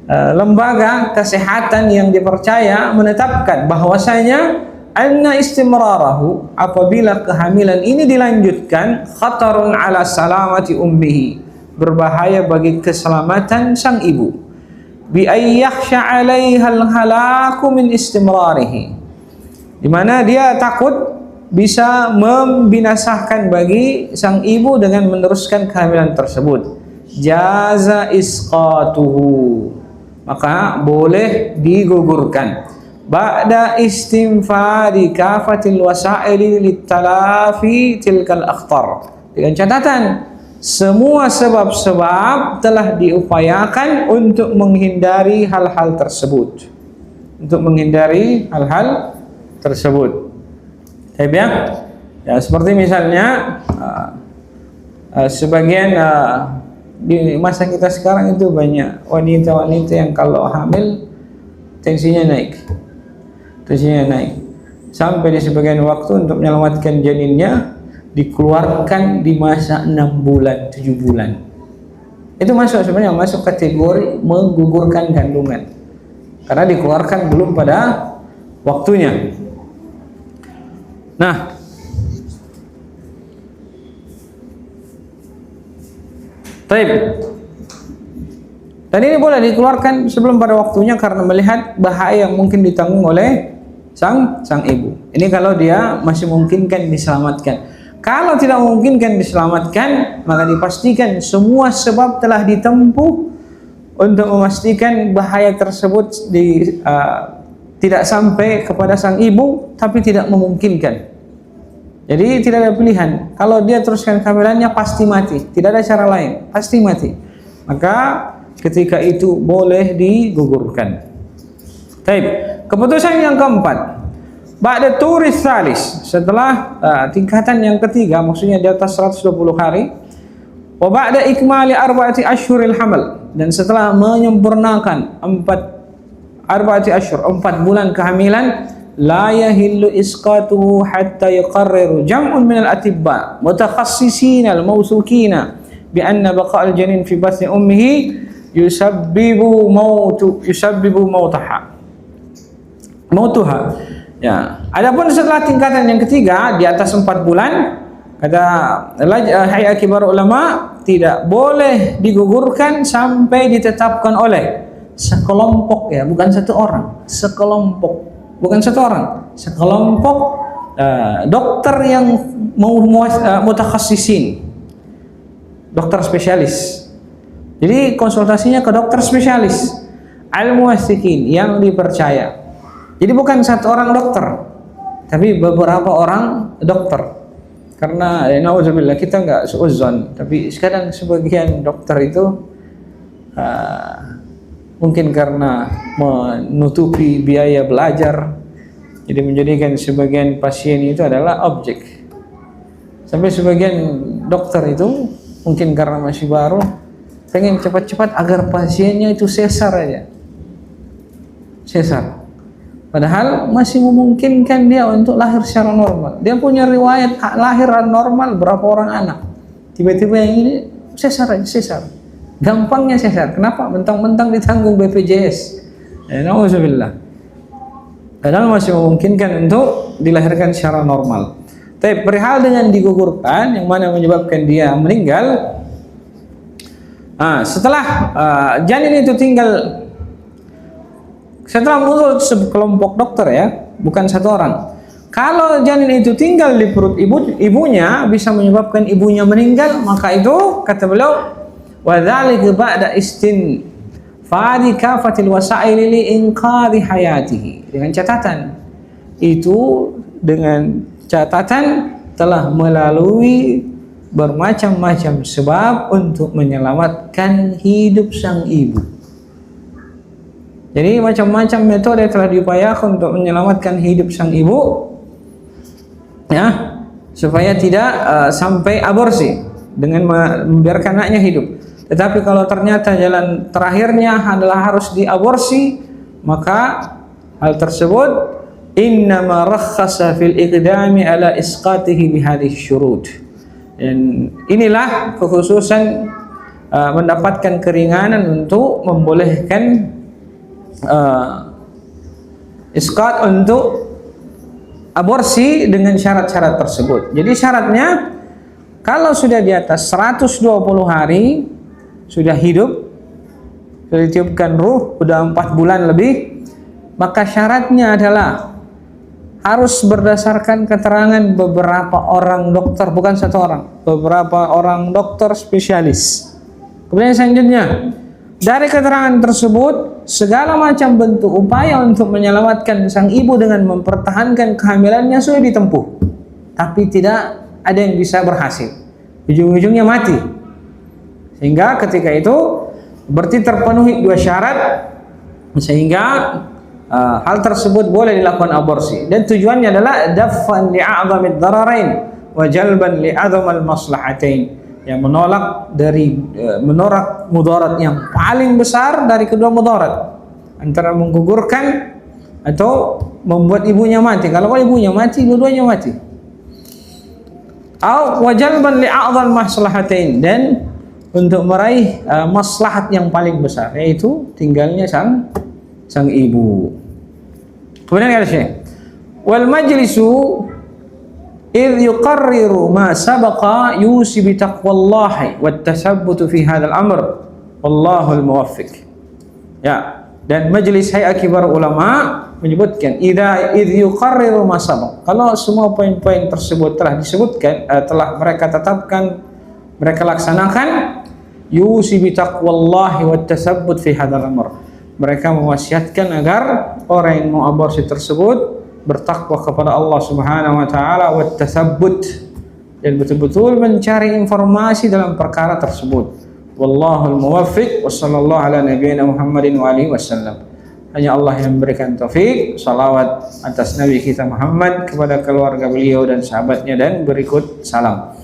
lembaga kesehatan yang dipercaya menetapkan bahwasanya anna istimrarahu, apabila kehamilan ini dilanjutkan, khatarun ala salamati ummihi, berbahaya bagi keselamatan sang ibu, bi ayyakhsha 'alaiha al-halaku min istimrarihi, di mana dia takut bisa membinasakan bagi sang ibu dengan meneruskan kehamilan tersebut. Jaza isqatuhu, maka boleh digugurkan ba'da istinfadi kafatil wasaili litalafi tilkal akhtar, dengan catatan semua sebab-sebab telah diupayakan untuk menghindari hal-hal tersebut, ya, seperti misalnya sebagian di masa kita sekarang itu banyak wanita-wanita yang kalau hamil tensinya naik sampai di sebagian waktu untuk menyelamatkan janinnya dikeluarkan di masa 6 bulan 7 bulan. Itu sebenarnya masuk kategori menggugurkan kandungan karena dikeluarkan belum pada waktunya. Nah, baik. Dan ini boleh dikeluarkan sebelum pada waktunya karena melihat bahaya yang mungkin ditanggung oleh sang ibu. Ini kalau dia masih memungkinkan diselamatkan. Kalau tidak memungkinkan diselamatkan, maka dipastikan semua sebab telah ditempuh untuk memastikan bahaya tersebut tidak sampai kepada sang ibu, tapi tidak memungkinkan. Jadi tidak ada pilihan. Kalau dia teruskan kehamilannya pasti mati, tidak ada cara lain, pasti mati. Maka ketika itu boleh digugurkan. Baik, keputusan yang keempat, ba'da turis salis, setelah tingkatan yang ketiga, maksudnya di atas 120 hari, wa ba'da ikmali arba'ati ashhuril hamal, dan setelah menyempurnakan 4 bulan kehamilan, la yahillu isqatuhu hatta yuqarriru jam'un minal atibba mutakhassisina al-mawthukina bi anna baqa' al-janin fi batni ummihi yusabbibu mautuha. Ya, adapun setelah tingkatan yang ketiga di atas 4 bulan, kata hayat kibar ulama, tidak boleh digugurkan sampai ditetapkan oleh sekelompok, ya, bukan satu orang, sekelompok dokter yang mutakhassisin, dokter spesialis. Jadi konsultasinya ke dokter spesialis, al-muwaththiqin, yang dipercaya. Jadi bukan satu orang dokter, tapi beberapa orang dokter. Karena na'udzubillah, kita nggak suudzon, tapi sekarang sebagian dokter itu mungkin karena menutupi biaya belajar, jadi menjadikan sebagian pasien itu adalah objek. Sampai sebagian dokter itu mungkin karena masih baru, pengen cepat-cepat agar pasiennya itu sesar aja, sesar. Padahal masih memungkinkan dia untuk lahir secara normal. Dia punya riwayat lahir normal berapa orang anak, tiba-tiba yang ini sesar aja, sesar. Gampangnya sesar. Kenapa? Mentang-mentang ditanggung BPJS. Nauzubillah. Padahal masih memungkinkan untuk dilahirkan secara normal. Tapi perihal dengan digugurkan, yang mana menyebabkan dia meninggal, setelah janin itu tinggal, setelah menurut sekelompok dokter, ya, bukan satu orang, kalau janin itu tinggal di perut ibunya bisa menyebabkan ibunya meninggal, maka itu kata beliau, وَذَلِكَ بَعْدَ istinfadi kafatil wasaili li inqadhi hayatihi, dengan catatan telah melalui bermacam-macam sebab untuk menyelamatkan hidup sang ibu. Jadi macam-macam metode telah diupayakan untuk menyelamatkan hidup sang ibu, ya, supaya tidak sampai aborsi dengan membiarkan anaknya hidup. Tetapi kalau ternyata jalan terakhirnya adalah harus diaborsi, maka hal tersebut innama rakhasa fil iqdami ala isqatihi bihadhihi syurut. Dan inilah kekhususan mendapatkan keringanan untuk membolehkan isqat, untuk aborsi dengan syarat-syarat tersebut. Jadi syaratnya, kalau sudah di atas 120 hari, sudah hidup, sudah ditiupkan ruh, sudah 4 bulan lebih, maka syaratnya adalah harus berdasarkan keterangan beberapa orang dokter, bukan satu orang, beberapa orang dokter spesialis. Kemudian selanjutnya, dari keterangan tersebut, segala macam bentuk upaya untuk menyelamatkan sang ibu dengan mempertahankan kehamilannya sudah ditempuh, tapi tidak ada yang bisa berhasil. Ujung-ujungnya mati. Sehingga ketika itu berarti terpenuhi 2 syarat, sehingga hal tersebut boleh dilakukan aborsi. Dan tujuannya adalah daf'an li'a'zamid dararain wa jalban li'a'zamal maslahatain, yang menolak mudarat yang paling besar dari kedua mudarat, antara menggugurkan atau membuat ibunya mati. Kalau ibunya mati, dua-duanya mati. Wa jalban li'a'zal maslahatain, dan untuk meraih maslahat yang paling besar, yaitu tinggalnya sang ibu. Kemudian kata Syekh, wal majlisu idh yuqarriru ma sabaqa yusi bi taqwallahi wat tasabbutu fi hadzal amr wallahu al muwaffiq. Ya, dan majelis hayat kibar ulama menyebutkan idh yuqarriru ma sabaq, kalau semua poin-poin tersebut telah disebutkan, telah mereka tetapkan, mereka laksanakan, yusi bi taqwallahi wat tasabbut fi hadzal amr. Mereka mewasiatkan agar orang yang mau aborsi tersebut bertakwa kepada Allah Subhanahu wa taala wat tasabbut, dan betul-betul mencari informasi dalam perkara tersebut. Wallahul muwaffiq wa sallallahu ala nabiyyina Muhammadin wa alihi wasallam. Hanya Allah yang memberikan taufik. Salawat atas Nabi kita Muhammad, kepada keluarga beliau dan sahabatnya, dan berikut salam.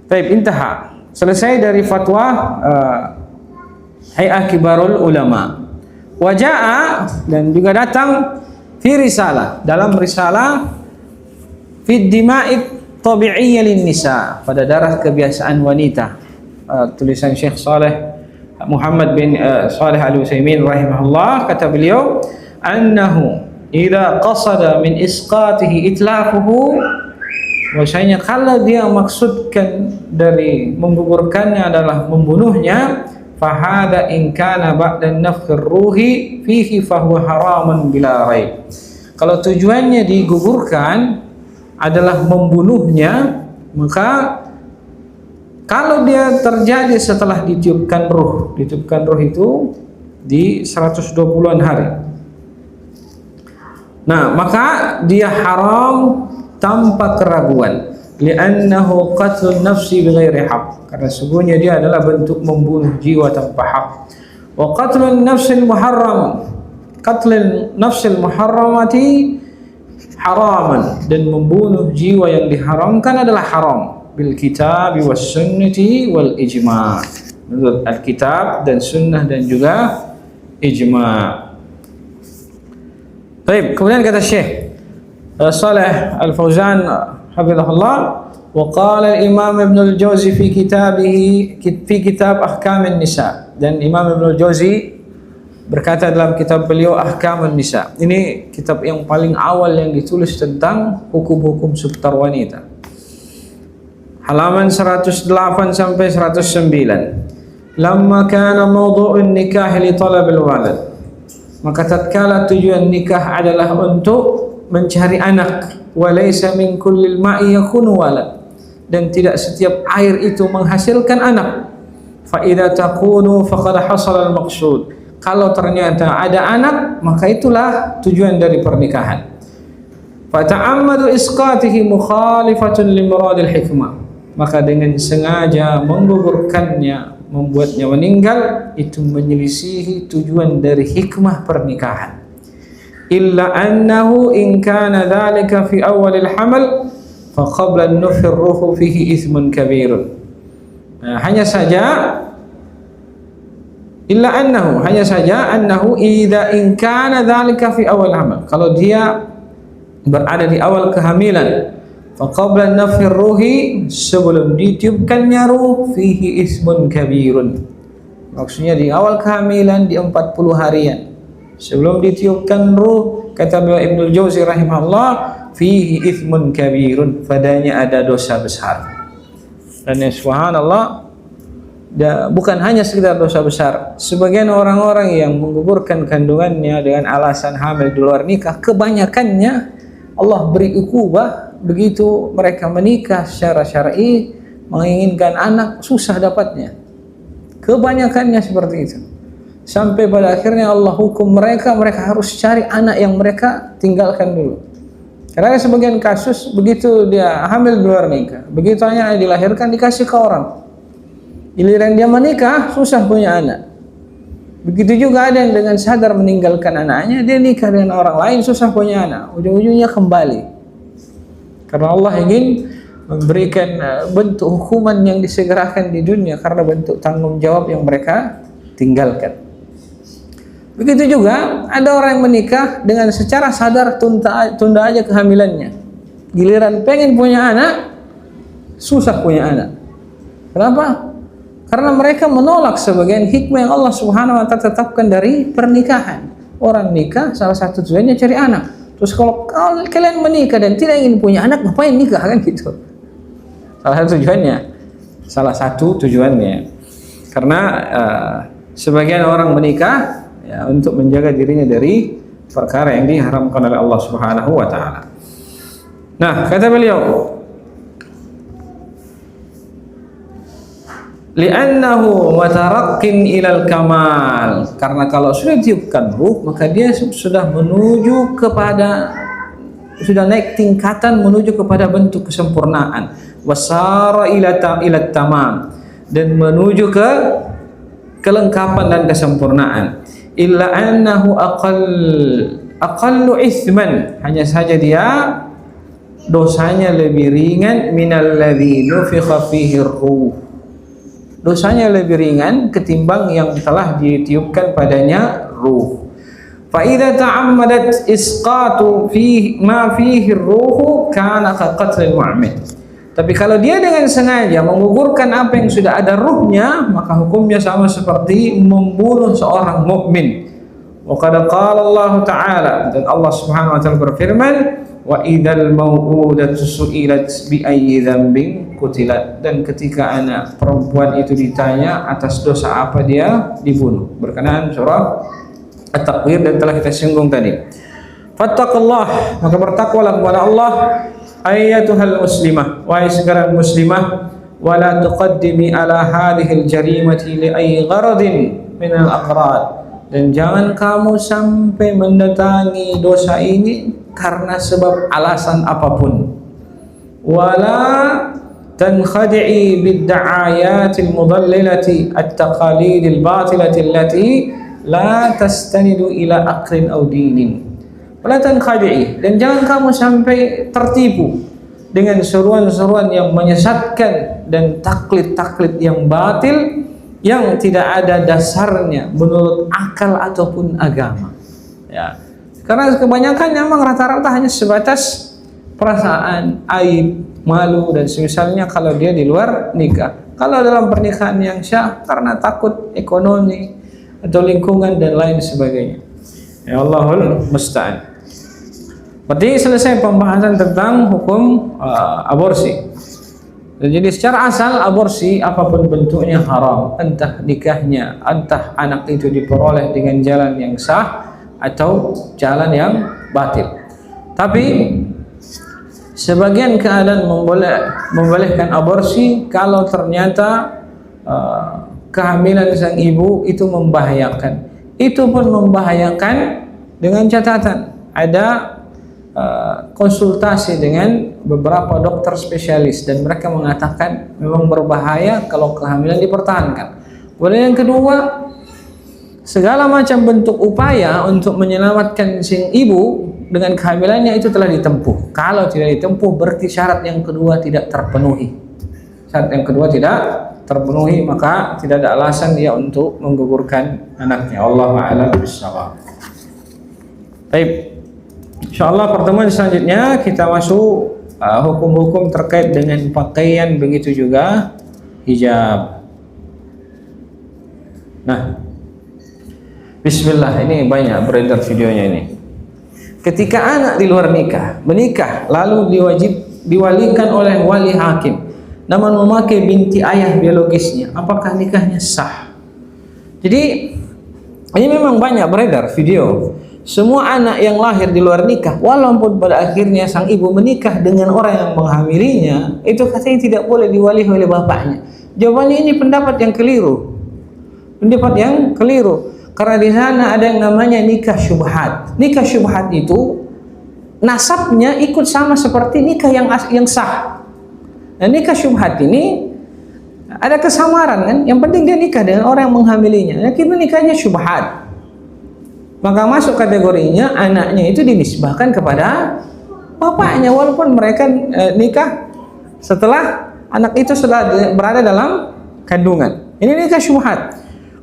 Baik, intaha. Selesai dari fatwa Hay'ah Kibarul Ulama. Waja'a, dan juga datang fi risalah, dalam risalah fi dima'id tabi'iyyah lin nisa, pada darah kebiasaan wanita, tulisan Syekh Saleh Muhammad bin Saleh Al-Utsaimin rahimahullah. Kata beliau, annahu idza qasada min isqatihi itlaquhu, bahwasanya kalau dia maksudkan dari menggugurkannya adalah membunuhnya, fahada in kana ba'da nafkhir ruhi fihi fahuwa haramun bila raib. Kalau tujuannya digugurkan adalah membunuhnya, maka kalau dia terjadi setelah ditiupkan ruh itu di 120-an hari, nah maka dia haram tanpa keraguan. Li'annahu qatlun nafsi bighairi haqq, karena sesungguhnya dia adalah bentuk membunuh jiwa tanpa hak. Wa qatlun nafsil muharram, qatlun nafsil muharramati haraman, dan membunuh jiwa yang diharamkan adalah haram bil kitab was sunnati wal ijma', menurut Alkitab dan sunnah dan juga ijma'. Baik, kemudian kata Syekh Shalih Al-Fauzan hafizahullah, wa qala al-Imam Ibn al-Jauzi fi kitab Ahkam an-Nisa, dan Imam Ibn al-Jauzi berkata dalam kitab beliau Ahkam an-Nisa. Ini kitab yang paling awal yang ditulis tentang hukum-hukum seputar wanita. Halaman 108 sampai 109. Lamma kana mawdu'un nikah li talab al-walad, maka tatkala tujuan nikah adalah untuk mencari anak, walaysa min kullil ma'i yakunu walad, dan tidak setiap air itu menghasilkan anak. Fa idza takunu faqad hasala al-maqsud, kalau ternyata ada anak maka itulah tujuan dari pernikahan. Fa ta'ammadu isqatihi mukhalifatun li muradil hikmah, maka dengan sengaja menggugurkannya, membuatnya meninggal, itu menyelisihi tujuan dari hikmah pernikahan. Illa annahu in kana dhalika fi awalil hamal fa qabla an-nufr ruhu fihi ithmun kabirun. Hanya saja annahu idza in kana dhalika fi awal hamal, kalau dia berada di awal kehamilan, fa qabla an-nufr ruhi, sebelum ditiupkannya ruh, fihi ithmun kabirun, maksudnya di awal kehamilan di 40 harian sebelum ditiupkan ruh, kata beliau Ibnu Jauzi rahimahullah, fihi ithmun kabirun, padanya ada dosa besar. Dan ya subhanallah, bukan hanya sekedar dosa besar. Sebagian orang-orang yang menggugurkan kandungannya dengan alasan hamil di luar nikah, kebanyakannya Allah beri ukubah begitu mereka menikah secara syar'i, menginginkan anak, susah dapatnya. Kebanyakannya seperti itu. Sampai pada akhirnya Allah hukum mereka harus cari anak yang mereka tinggalkan dulu. Karena sebagian kasus begitu dia hamil di luar nikah, begitu anaknya dilahirkan dikasih ke orang, giliran dia menikah susah punya anak. Begitu juga ada yang dengan sadar meninggalkan anaknya, dia nikah dengan orang lain, susah punya anak, ujung-ujungnya kembali. Karena Allah ingin memberikan bentuk hukuman yang disegerakan di dunia karena bentuk tanggung jawab yang mereka tinggalkan. Begitu juga ada orang yang menikah dengan secara sadar tunda aja kehamilannya. Giliran pengen punya anak, susah punya anak. Kenapa? Karena mereka menolak sebagian hikmah yang Allah Subhanahu wa taala tetapkan dari pernikahan. Orang nikah salah satu tujuannya cari anak. Terus kalau kalian menikah dan tidak ingin punya anak, ngapain nikah, kan gitu. Salah satu tujuannya. Karena sebagian orang menikah ya, untuk menjaga dirinya dari perkara yang diharamkan oleh Allah Subhanahu wa taala. Nah, kata beliau, li'annahu mutaraqqin ilal kamal, karena kalau sudah ditiupkan ruh maka dia sudah menuju kepada, sudah naik tingkatan menuju kepada bentuk kesempurnaan, wasara ila tamam, dan menuju ke kelengkapan dan kesempurnaan. Illa annahu aqallu ithman, hanya saja dia dosanya lebih ringan minal ladzi nufikha fihi ruh, dosanya lebih ringan ketimbang yang telah ditiupkan padanya ruh. Fa idza ta'ammadat isqatu fihi ma fihi ruh kana ka qatlil mu'min. Tapi kalau dia dengan sengaja menggugurkan apa yang sudah ada ruhnya, maka hukumnya sama seperti membunuh seorang mukmin. Wa qad qala Allah Ta'ala, dan Allah Subhanahu wa taala berfirman, wa idzal mau'udatu su'ilat bi ayyi dzambin qutilat, dan ketika anak perempuan itu ditanya atas dosa apa dia dibunuh, berkenaan surah At-Takwir dan telah kita singgung tadi. Fattaqullah, maka bertakwalah kepada Allah, ayyatuhal muslimah, wahai sekalian muslimah, wala tuqaddimi ala hadhil jarimati li ayyi gharadin min al-aqrad, dan jangan kamu sampai mendatangi dosa ini karena sebab alasan apapun. Wala tankhadi'i bid-da'ayatil mudallilati at-taqalidil batilati allati la tastanidu ila aqlin aw dinin. Wala tankhadi'i, dan jangan kamu sampai tertipu dengan seruan-seruan yang menyesatkan dan taklid-taklid yang batil yang tidak ada dasarnya menurut akal ataupun agama. Ya. Karena kebanyakan memang rata-rata hanya sebatas perasaan, aib, malu dan semisalnya kalau dia di luar nikah. Kalau dalam pernikahan yang syah karena takut ekonomi atau lingkungan dan lain sebagainya. Ya Allahul musta'an. Berarti selesai pembahasan tentang hukum aborsi. Jadi secara asal aborsi apapun bentuknya haram, entah nikahnya, entah anak itu diperoleh dengan jalan yang sah atau jalan yang batil. Tapi sebagian keadaan membolehkan aborsi kalau ternyata kehamilan sang ibu itu membahayakan. Itu pun membahayakan dengan catatan ada konsultasi dengan beberapa dokter spesialis dan mereka mengatakan memang berbahaya kalau kehamilan dipertahankan. Kemudian yang kedua, segala macam bentuk upaya untuk menyelamatkan sang ibu dengan kehamilannya itu telah ditempuh. Kalau tidak ditempuh berarti syarat yang kedua tidak terpenuhi. Syarat yang kedua tidak terpenuhi, maka tidak ada alasan dia untuk menggugurkan anaknya. Allahu a'lam bishawab. Baik. Insyaallah pertemuan selanjutnya kita masuk hukum-hukum terkait dengan pakaian, begitu juga hijab. Nah, bismillah, ini banyak beredar videonya ini. Ketika anak di luar nikah, menikah lalu diwalikan oleh wali hakim, namun memakai binti ayah biologisnya, apakah nikahnya sah? Jadi ini memang banyak beredar video. Semua anak yang lahir di luar nikah, walaupun pada akhirnya sang ibu menikah dengan orang yang menghamilinya, itu katanya tidak boleh diwali oleh bapaknya. Jawabannya ini pendapat yang keliru. Pendapat yang keliru. Karena di sana ada yang namanya nikah syubhat. Nikah syubhat itu nasabnya ikut sama seperti nikah yang sah. Nah, nikah syubhat ini ada kesamaran kan? Yang penting dia nikah dengan orang yang menghamilinya. Nah, itu nikahnya syubhat. Maka masuk kategorinya anaknya itu dinisbahkan kepada bapaknya walaupun mereka nikah setelah anak itu sudah berada dalam kandungan. Ini nikah syubhat.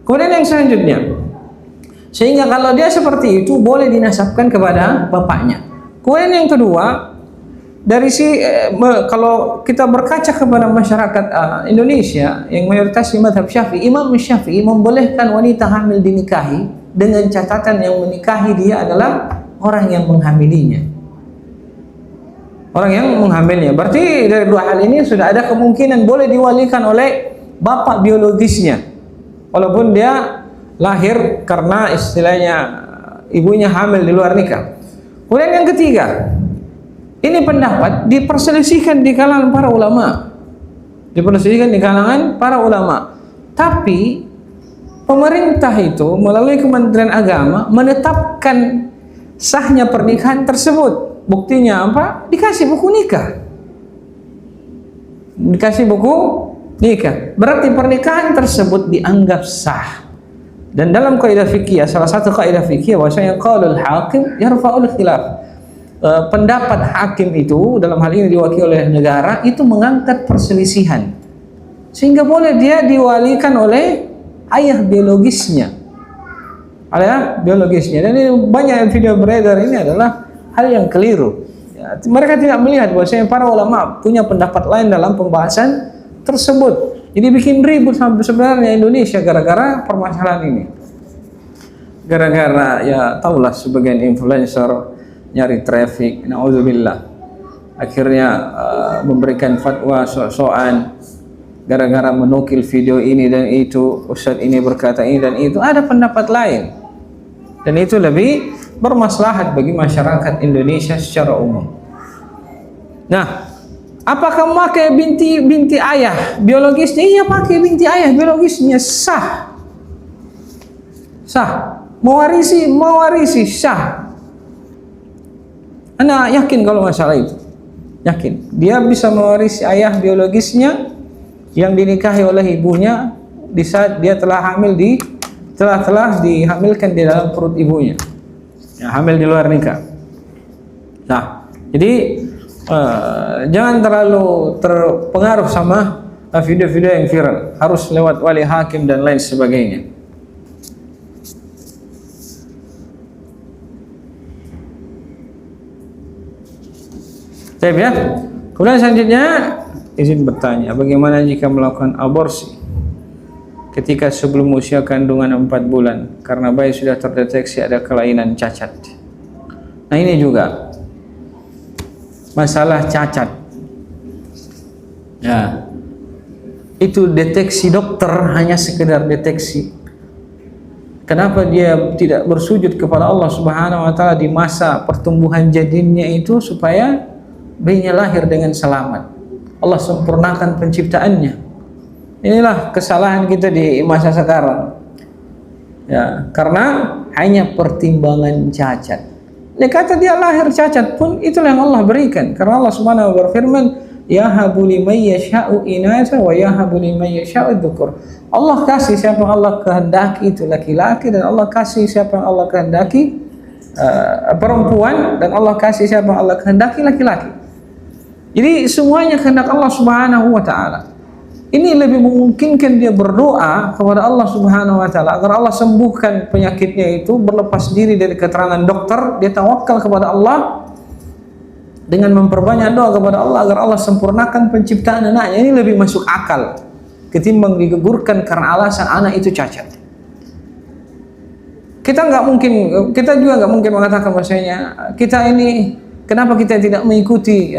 Kemudian yang selanjutnya, sehingga kalau dia seperti itu boleh dinasabkan kepada bapaknya. Kemudian yang kedua, dari kalau kita berkaca kepada masyarakat Indonesia yang mayoritas di mazhab Syafi'i, Imam Syafi'i membolehkan wanita hamil dinikahi dengan catatan yang menikahi dia adalah orang yang menghamilinya. Orang yang menghamilnya. Berarti dari dua hal ini sudah ada kemungkinan boleh diwalikan oleh bapak biologisnya. Walaupun dia lahir karena istilahnya ibunya hamil di luar nikah. Kemudian yang ketiga, ini pendapat diperselisihkan di kalangan para ulama. Diperselisihkan di kalangan para ulama. Tapi pemerintah itu melalui Kementerian Agama menetapkan sahnya pernikahan tersebut. Buktinya apa? Dikasih buku nikah. Dikasih buku nikah. Berarti pernikahan tersebut dianggap sah. Dan dalam kaidah fikih, salah satu kaidah fikih bahwasanya qaulul hakim yarfa'ul khilaf. Pendapat hakim itu dalam hal ini diwakili oleh negara itu mengangkat perselisihan. Sehingga boleh dia diwalikan oleh ayah biologisnya. Ayah biologisnya. Dan ini banyak video beredar ini adalah hal yang keliru. Ya, mereka tidak melihat bahwasanya para ulama punya pendapat lain dalam pembahasan tersebut. Jadi bikin ribut sebenarnya Indonesia gara-gara permasalahan ini. Gara-gara ya tahulah sebagian influencer nyari traffic, naudzubillah. Akhirnya memberikan fatwa sok-sokan gara-gara menukil video ini dan itu, ustadz ini berkata ini dan itu, ada pendapat lain. Dan itu lebih bermaslahat bagi masyarakat Indonesia secara umum. Nah, apakah memakai binti ayah biologisnya? Iya, pakai binti ayah biologisnya, sah. Sah. Mewarisi sah. Ana yakin kalau masalah itu. Yakin. Dia bisa mewarisi ayah biologisnya yang dinikahi oleh ibunya di saat dia telah hamil telah dihamilkan di dalam perut ibunya. Ya, hamil di luar nikah. Nah, jadi jangan terlalu terpengaruh sama video-video yang viral. Harus lewat wali hakim dan lain sebagainya. Baik ya. Kemudian selanjutnya izin bertanya, bagaimana jika melakukan aborsi ketika sebelum usia kandungan 4 bulan karena bayi sudah terdeteksi ada kelainan cacat? Nah, ini juga masalah cacat. Ya. Itu deteksi dokter hanya sekedar deteksi. Kenapa dia tidak bersujud kepada Allah Subhanahu wa taala di masa pertumbuhan janinnya itu supaya bayinya lahir dengan selamat? Allah sempurnakan penciptaannya. Inilah kesalahan kita di masa sekarang. Ya, karena hanya pertimbangan cacat. Dia kata dia lahir cacat pun itulah yang Allah berikan. Karena Allah Subhanahu wa berfirman, yahabu liman yasha'u inatha wa yahabu liman yasha'u dzukura. Allah kasih siapa yang Allah kehendaki itu laki-laki, dan Allah kasih siapa yang Allah kehendaki perempuan, dan Allah kasih siapa yang Allah kehendaki laki-laki. Jadi semuanya kehendak Allah Subhanahu wa taala. Ini lebih memungkinkan dia berdoa kepada Allah Subhanahu wa taala agar Allah sembuhkan penyakitnya itu, berlepas diri dari keterangan dokter, dia tawakal kepada Allah dengan memperbanyak doa kepada Allah agar Allah sempurnakan penciptaan anaknya. Ini lebih masuk akal ketimbang digugurkan karena alasan anak itu cacat. Kita juga nggak mungkin mengatakan bahwasanya kita ini, kenapa kita tidak mengikuti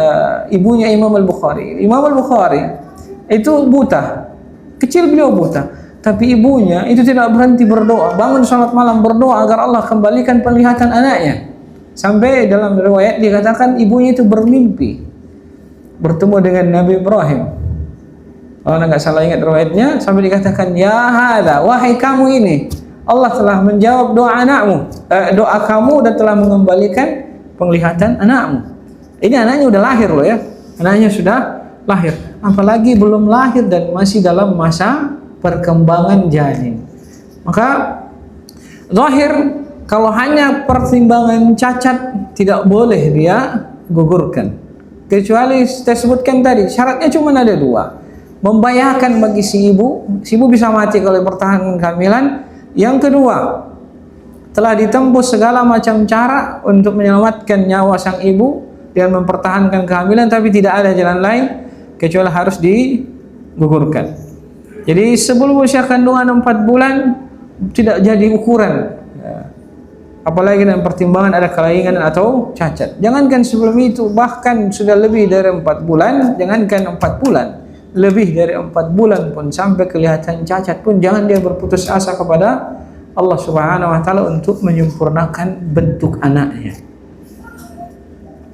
ibunya Imam Al-Bukhari? Imam Al-Bukhari itu buta, kecil beliau buta, tapi ibunya itu tidak berhenti berdoa, bangun salat malam berdoa agar Allah kembalikan penglihatan anaknya. Sampai dalam riwayat dikatakan ibunya itu bermimpi bertemu dengan Nabi Ibrahim. Kalau nggak salah ingat riwayatnya, sampai dikatakan, ya hada, wahai kamu ini, Allah telah menjawab doa kamu dan telah mengembalikan penglihatan anakmu. Ini anaknya udah lahir loh ya, anaknya sudah lahir, apalagi belum lahir dan masih dalam masa perkembangan janin. Maka zahir kalau hanya pertimbangan cacat tidak boleh dia gugurkan, kecuali saya sebutkan tadi syaratnya cuma ada 2. Membahayakan bagi si ibu bisa mati kalau bertahan kehamilan. Yang kedua, telah ditempuh segala macam cara untuk menyelamatkan nyawa sang ibu dan mempertahankan kehamilan, tapi tidak ada jalan lain kecuali harus digugurkan. Jadi sebelum usia kandungan 4 bulan tidak jadi ukuran, apalagi dengan pertimbangan ada kelainan atau cacat. Jangankan sebelum itu, bahkan sudah lebih dari 4 bulan, jangankan 4 bulan, lebih dari 4 bulan pun sampai kelihatan cacat pun jangan dia berputus asa kepada Allah Subhanahu wa taala untuk menyempurnakan bentuk anaknya.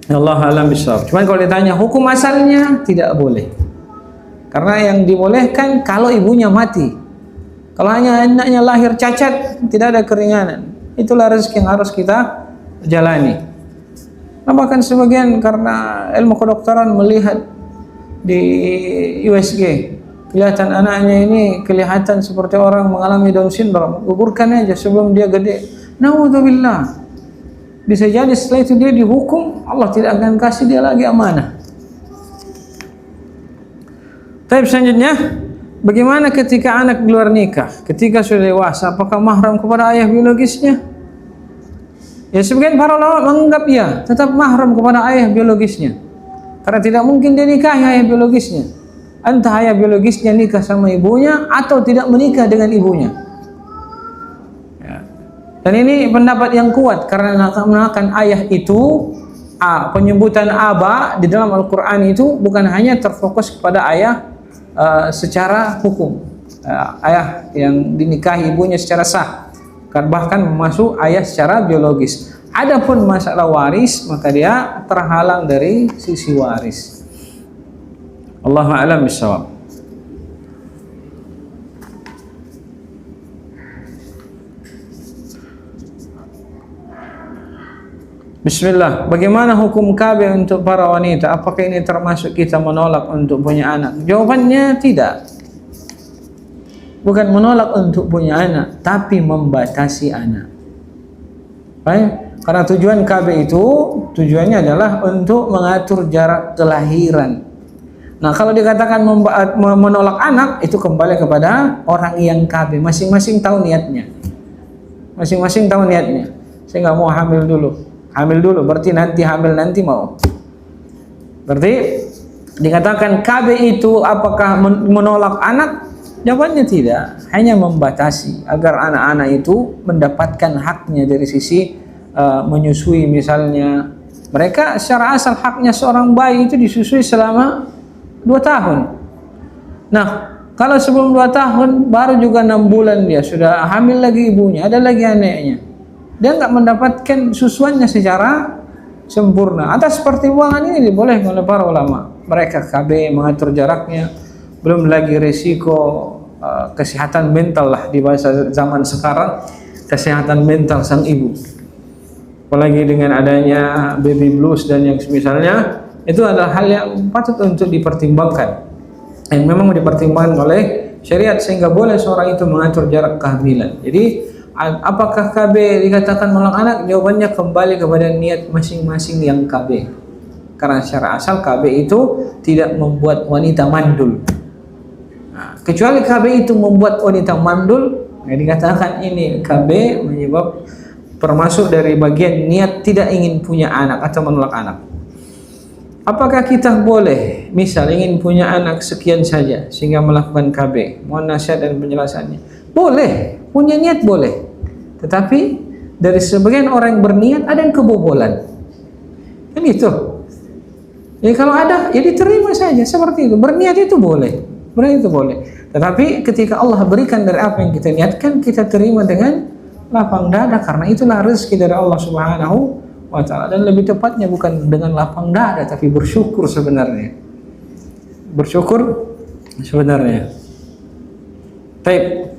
Allah alam bisawab. Cuman kalau ditanya hukum asalnya tidak boleh. Karena yang dibolehkan kalau ibunya mati. Kalau hanya anaknya lahir cacat, tidak ada keringanan. Itulah rezeki yang harus kita jalani. Nah, bahkan sebagian karena ilmu kedokteran melihat di USG, kelihatan anaknya ini kelihatan seperti orang mengalami Down syndrome, gugurkan aja sebelum dia gede. Naudzubillah. Bisa jadi setelah itu dia dihukum, Allah tidak akan kasih dia lagi amanah. Tapi selanjutnya, bagaimana ketika anak di luar nikah, ketika sudah dewasa, apakah mahram kepada ayah biologisnya? Ya, sebagian para ulama menganggap ya, tetap mahram kepada ayah biologisnya. Karena tidak mungkin dia nikahi ayah biologisnya. Entah ayah biologisnya nikah sama ibunya atau tidak menikah dengan ibunya. Ya. Dan ini pendapat yang kuat karena menakan ayah itu, penyebutan aba di dalam Al-Quran itu bukan hanya terfokus kepada ayah secara hukum, ayah yang dinikahi ibunya secara sah, bahkan masuk ayah secara biologis. Adapun masalah waris, maka dia terhalang dari sisi waris. Allahu a'lam bishawab. Bismillah. Bagaimana hukum KB untuk para wanita? Apakah ini termasuk kita menolak untuk punya anak? Jawabannya tidak. Bukan menolak untuk punya anak, tapi membatasi anak. Baik? Karena tujuan KB itu tujuannya adalah untuk mengatur jarak kelahiran. Nah, kalau dikatakan menolak anak, itu kembali kepada orang yang KB. Masing-masing tahu niatnya. Masing-masing tahu niatnya. Saya nggak mau hamil dulu. Hamil dulu, berarti nanti hamil nanti mau. Berarti dikatakan KB itu apakah menolak anak? Jawabannya tidak. Hanya membatasi agar anak-anak itu mendapatkan haknya dari sisi menyusui misalnya. Mereka secara asal haknya seorang bayi itu disusui selama 2 tahun. Nah, kalau sebelum 2 tahun baru juga 6 bulan dia sudah hamil lagi ibunya, ada lagi anaknya, dia nggak mendapatkan susuannya secara sempurna. Atas pertimbangan ini dibolehkan oleh para ulama. Mereka KB mengatur jaraknya, belum lagi risiko kesehatan mental lah di bahasa zaman sekarang, kesehatan mental sang ibu. Apalagi dengan adanya baby blues dan yang semisalnya, itu adalah hal yang patut untuk dipertimbangkan. Yang memang dipertimbangkan oleh syariat sehingga boleh seorang itu mengatur jarak kehamilan. Jadi apakah KB dikatakan menolak anak? Jawabannya kembali kepada niat masing-masing yang KB. Karena secara asal KB itu tidak membuat wanita mandul. Nah, kecuali KB itu membuat wanita mandul, dikatakan ini KB menyebab termasuk dari bagian niat tidak ingin punya anak atau menolak anak. Apakah kita boleh misal ingin punya anak sekian saja sehingga melakukan KB? Mohon nasihat dan penjelasannya. Boleh, punya niat boleh. Tetapi dari sebagian orang yang berniat ada yang kebobolan. Kan itu. Jadi kalau ada, ya diterima saja seperti itu. Berniat itu boleh. Berniat itu boleh. Tetapi ketika Allah berikan dari apa yang kita niatkan, kita terima dengan lapang dada karena itulah rezeki dari Allah Subhanahu wa ta'ala. Dan lebih tepatnya bukan dengan lapang dada tapi bersyukur sebenarnya. Bersyukur sebenarnya. Baik.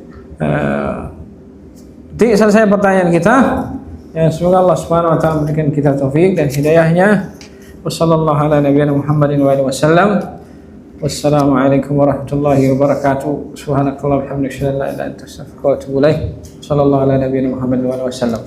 Jadi selesai pertanyaan kita. Ya, semoga Allah Subhanahu wa ta'ala memberikan kita taufik dan hidayahnya. Wassallallahu ala nabiyina Muhammadin wa alihi wasallam. Wassalamualaikum warahmatullahi wabarakatuh. Subhanakallah wa bihamdika, asyhadu an la ilaha illa anta, astaghfiruka wa atubu ilaik. Sallallahu ala nabiyina Muhammadin wa alihi wasallam.